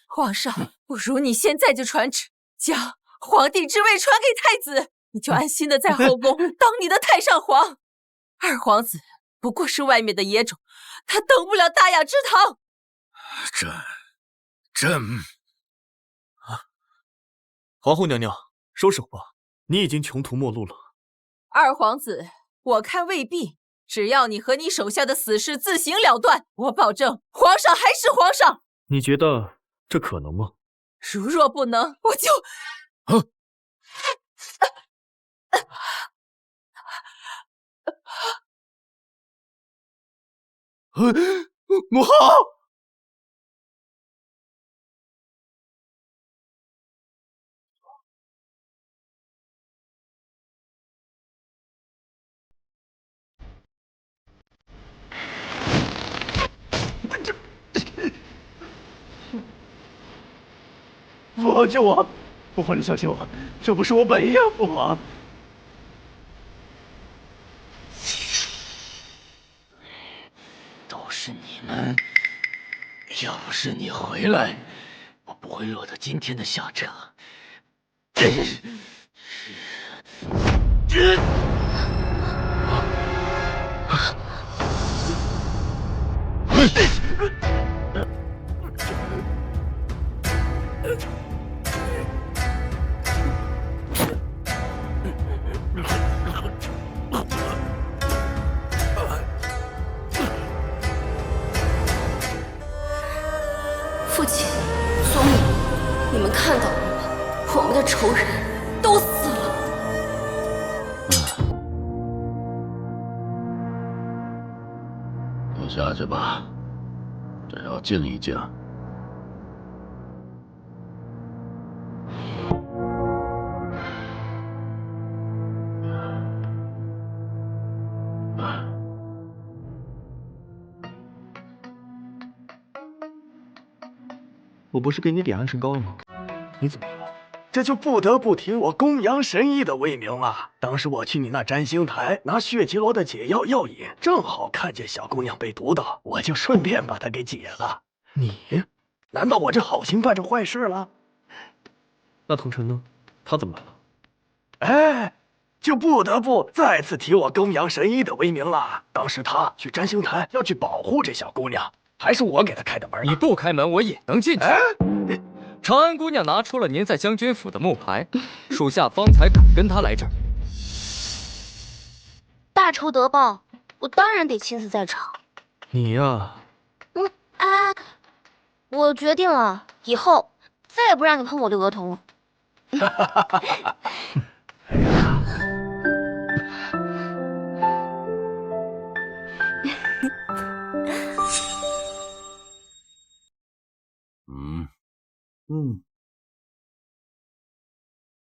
皇上，不如你现在就传旨，将皇帝之位传给太子，你就安心的在后宫当你的太上皇。二皇子不过是外面的野种，他登不了大雅之堂。皇后娘娘，收手吧，你已经穷途末路了。二皇子，我看未必。只要你和你手下的死士自行了断，我保证皇上还是皇上。你觉得这可能吗？如若不能，我就……母后。父皇救我！父皇，你相信我，这不是我本意啊！父皇，都是你们！要不是你回来，我不会落得今天的下场。父亲，祖母，你们看到了吗？我们的仇人都死了。都下去吧，朕要静一静。我不是给你点安神膏了吗？你怎么了？这就不得不提我公羊神医的威名了。当时我去你那占星台拿血麒罗的解药药引，正好看见小姑娘被毒到，我就顺便把她给解了。你，难道我这好心办成坏事了？那腾尘呢？他怎么了？哎，就不得不再次提我公羊神医的威名了。当时他去占星台要去保护这小姑娘，还是我给他开的门。你不开门，我也能进去。长安姑娘拿出了您在将军府的木牌，属下方才敢跟她来这儿。大仇得报，我当然得亲自在场。你呀，我决定了，以后再也不让你碰我的额头了。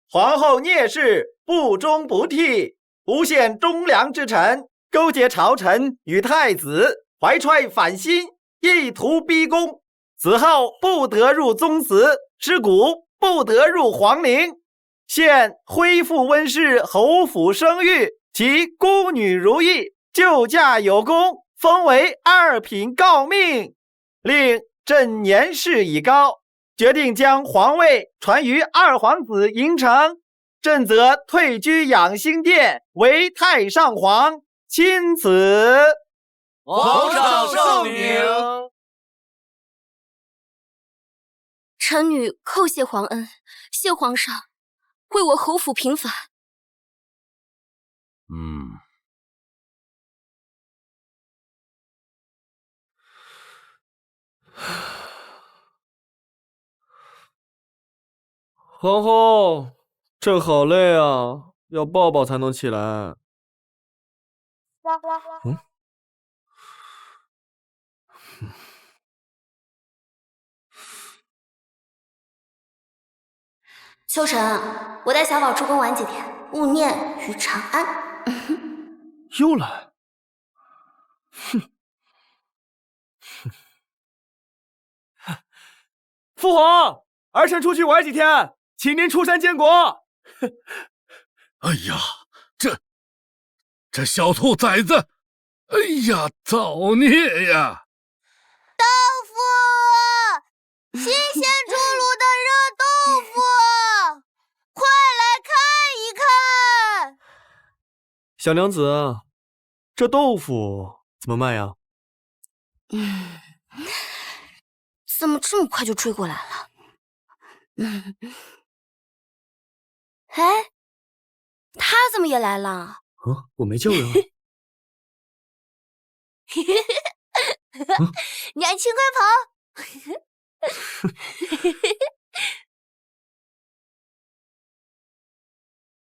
皇后聂氏不忠不悌，诬陷忠良之臣，勾结朝臣与太子，怀揣反心，意图逼宫。此后不得入宗祠，尸骨不得入皇陵。现恢复温氏侯府生育，其孤女如意，救驾有功，封为二品诰命。令朕年事已高，决定将皇位传于二皇子嬴城，朕则退居养心殿，为太上皇。钦此。皇上圣明。臣女叩谢皇恩，谢皇上为我侯府平反。皇后，朕好累啊，要抱抱才能起来。秋晨，我带小宝出宫玩几天，勿念于长安。又来？哼！父皇，儿臣出去玩几天，请您出山监国。哎呀，这小兔崽子，哎呀，造孽呀！豆腐，新鲜出炉的热豆腐，快来看一看。小娘子，这豆腐怎么卖呀？怎么这么快就追过来了？哎，他怎么也来了？我没叫人啊。娘亲快跑！